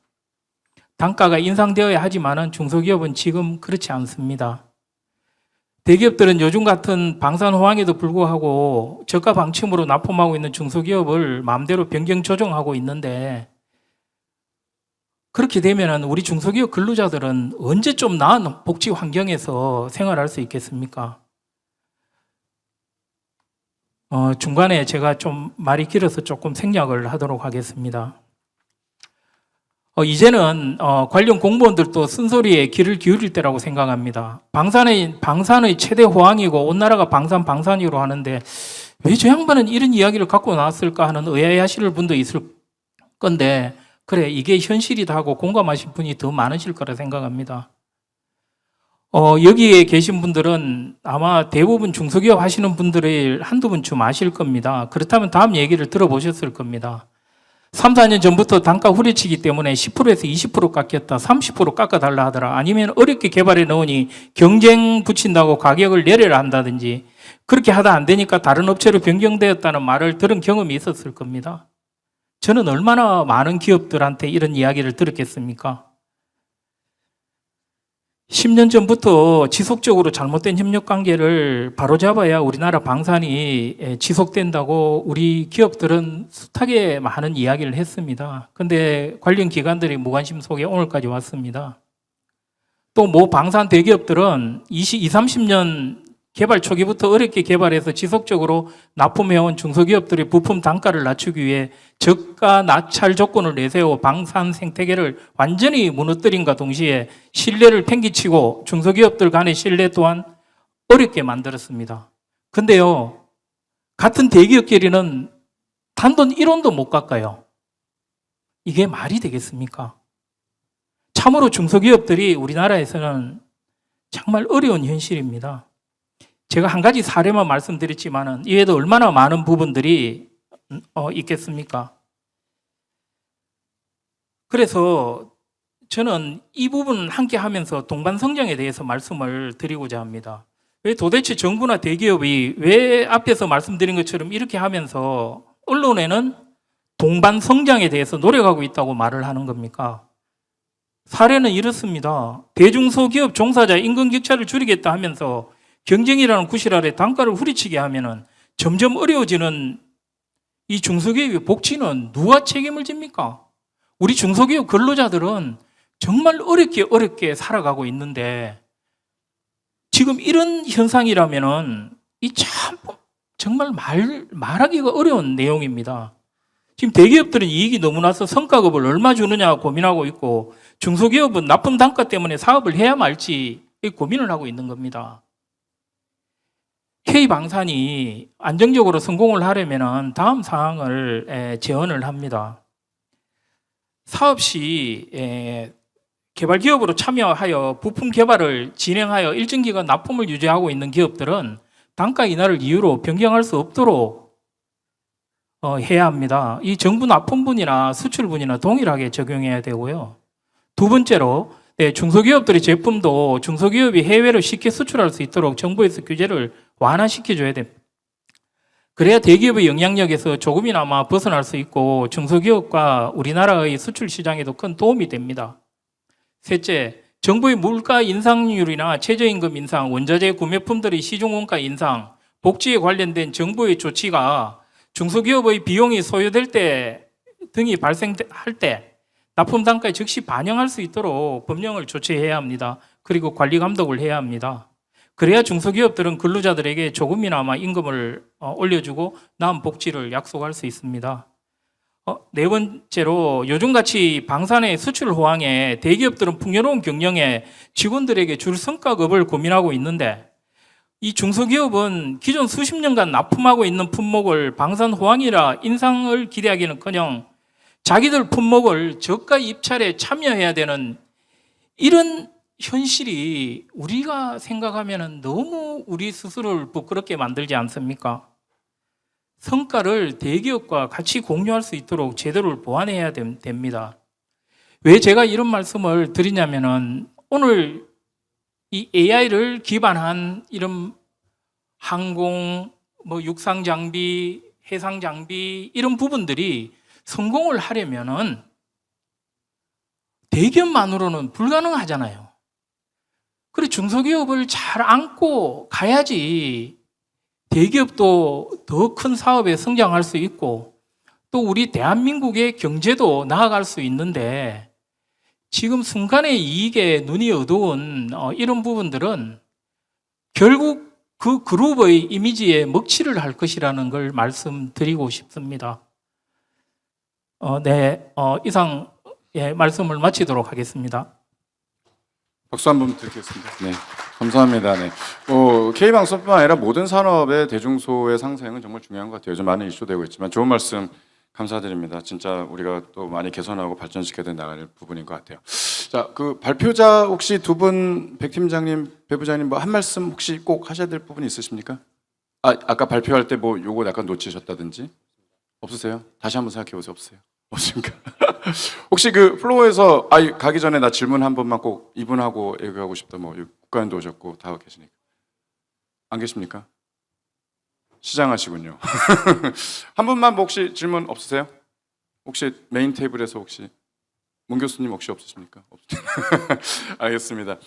단가가 인상되어야 하지만 중소기업은 지금 그렇지 않습니다. 대기업들은 요즘 같은 방산 호황에도 불구하고 저가 방침으로 납품하고 있는 중소기업을 마음대로 변경 조정하고 있는데 그렇게 되면 우리 중소기업 근로자들은 언제 좀 나은 복지 환경에서 생활할 수 있겠습니까? 중간에 제가 좀 말이 길어서 조금 생략을 하도록 하겠습니다. 이제는 관련 공무원들도 쓴소리에 귀를 기울일 때라고 생각합니다. 방산의 최대 호황이고 온 나라가 방산이로 하는데 왜 저 양반은 이런 이야기를 갖고 나왔을까 하는 의아해하실 분도 있을 건데 그래 이게 현실이다 하고 공감하실 분이 더 많으실 거라 생각합니다. 여기에 계신 분들은 아마 대부분 중소기업 하시는 분들을 한두 번쯤 아실 겁니다. 그렇다면 다음 얘기를 들어보셨을 겁니다. 3, 4년 전부터 단가 후려치기 때문에 10%에서 20% 깎였다, 30% 깎아달라 하더라. 아니면 어렵게 개발해 놓으니 경쟁 붙인다고 가격을 내려라 한다든지 그렇게 하다 안 되니까 다른 업체로 변경되었다는 말을 들은 경험이 있었을 겁니다. 저는 얼마나 많은 기업들한테 이런 이야기를 들었겠습니까? 10년 전부터 지속적으로 잘못된 협력관계를 바로잡아야 우리나라 방산이 지속된다고 우리 기업들은 숱하게 많은 이야기를 했습니다. 그런데 관련 기관들이 무관심 속에 오늘까지 왔습니다. 또 모 방산 대기업들은 20, 30년 개발 초기부터 어렵게 개발해서 지속적으로 납품해온 중소기업들의 부품 단가를 낮추기 위해 저가 낙찰 조건을 내세워 방산 생태계를 완전히 무너뜨림과 동시에 신뢰를 팽개치고 중소기업들 간의 신뢰 또한 어렵게 만들었습니다. 근데요, 같은 대기업끼리는 단돈 1원도 못 깎아요. 이게 말이 되겠습니까? 참으로 중소기업들이 우리나라에서는 정말 어려운 현실입니다. 제가 한 가지 사례만 말씀드렸지만은 이외에도 얼마나 많은 부분들이 있겠습니까? 그래서 저는 이 부분 함께 하면서 동반성장에 대해서 말씀을 드리고자 합니다. 왜 도대체 정부나 대기업이 왜 앞에서 말씀드린 것처럼 이렇게 하면서 언론에는 동반성장에 대해서 노력하고 있다고 말을 하는 겁니까? 사례는 이렇습니다. 대중소기업 종사자 임금 격차를 줄이겠다 하면서 경쟁이라는 구실 아래 단가를 후리치게 하면은 점점 어려워지는 이 중소기업의 복지는 누가 책임을 집니까? 우리 중소기업 근로자들은 정말 어렵게 살아가고 있는데 지금 이런 현상이라면은 이 참 정말 말하기가 어려운 내용입니다. 지금 대기업들은 이익이 너무 나서 성과급을 얼마 주느냐 고민하고 있고 중소기업은 나쁜 단가 때문에 사업을 해야 말지 고민을 하고 있는 겁니다. K방산이 안정적으로 성공을 하려면 다음 사항을 제언을 합니다. 사업 시 개발기업으로 참여하여 부품 개발을 진행하여 일정 기간 납품을 유지하고 있는 기업들은 단가 인하를 이유로 변경할 수 없도록 해야 합니다. 이 정부 납품분이나 수출분이나 동일하게 적용해야 되고요. 두 번째로 중소기업들의 제품도 중소기업이 해외로 쉽게 수출할 수 있도록 정부에서 규제를 완화시켜줘야 됩니다. 그래야 대기업의 영향력에서 조금이나마 벗어날 수 있고 중소기업과 우리나라의 수출 시장에도 큰 도움이 됩니다. 셋째, 정부의 물가 인상률이나 최저임금 인상, 원자재 구매품들의 시중원가 인상, 복지에 관련된 정부의 조치가 중소기업의 비용이 소요될 때 등이 발생할 때 납품 단가에 즉시 반영할 수 있도록 법령을 조치해야 합니다. 그리고 관리 감독을 해야 합니다. 그래야 중소기업들은 근로자들에게 조금이나마 임금을 올려주고 나은 복지를 약속할 수 있습니다. 네 번째로 요즘같이 방산의 수출 호황에 대기업들은 풍요로운 경영에 직원들에게 줄 성과급을 고민하고 있는데 이 중소기업은 기존 수십 년간 납품하고 있는 품목을 방산 호황이라 인상을 기대하기는커녕 자기들 품목을 저가 입찰에 참여해야 되는 이런 현실이 우리가 생각하면 너무 우리 스스로를 부끄럽게 만들지 않습니까? 성과를 대기업과 같이 공유할 수 있도록 제도를 보완해야 됩니다. 왜 제가 이런 말씀을 드리냐면은 오늘 이 AI를 기반한 이런 항공, 육상 장비, 해상 장비 이런 부분들이 성공을 하려면은 대기업만으로는 불가능하잖아요. 그리고 중소기업을 잘 안고 가야지 대기업도 더 큰 사업에 성장할 수 있고 또 우리 대한민국의 경제도 나아갈 수 있는데 지금 순간의 이익에 눈이 어두운 이런 부분들은 결국 그 그룹의 이미지에 먹칠을 할 것이라는 걸 말씀드리고 싶습니다. 이상 말씀을 마치도록 하겠습니다. 박수 한번 드리겠습니다. 네, 감사합니다. 네, K방송뿐만 아니라 모든 산업의 대중소의 상생은 정말 중요한 것 같아요. 요즘 많은 이슈되고 있지만 좋은 말씀 감사드립니다. 진짜 우리가 또 많이 개선하고 발전시켜야 될 나갈 부분인 것 같아요. 자, 그 발표자 혹시 두 분, 백 팀장님, 배 부장님 뭐 한 말씀 혹시 꼭 하셔야 될 부분이 있으십니까? 아까 발표할 때 뭐 요거 약간 놓치셨다든지 없으세요? 다시 한번 생각해 보세요. 없으세요? 없습니까? 혹시 그 플로어에서 가기 전에 나 질문 한 번만 꼭 이분하고 얘기하고 싶다. 뭐 국가연도 오셨고 다 계시니까 안 계십니까? 시장하시군요. 한 분만 뭐 혹시 질문 없으세요? 혹시 메인 테이블에서 혹시 문 교수님 혹시 없으십니까? 알겠습니다.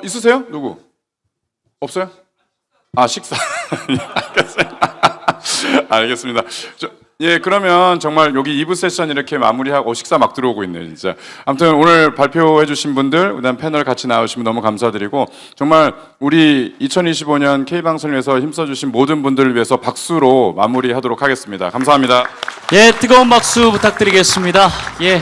있으세요? 누구? 없어요? 식사. 알겠습니다. 그러면 정말 여기 2부 세션 이렇게 마무리하고 식사 막 들어오고 있네요, 진짜. 아무튼 오늘 발표해 주신 분들, 그다음 패널 같이 나오시면 너무 감사드리고 정말 우리 2025년 K방송을 위해서 힘써 주신 모든 분들을 위해서 박수로 마무리하도록 하겠습니다. 감사합니다. 예, 뜨거운 박수 부탁드리겠습니다. 예.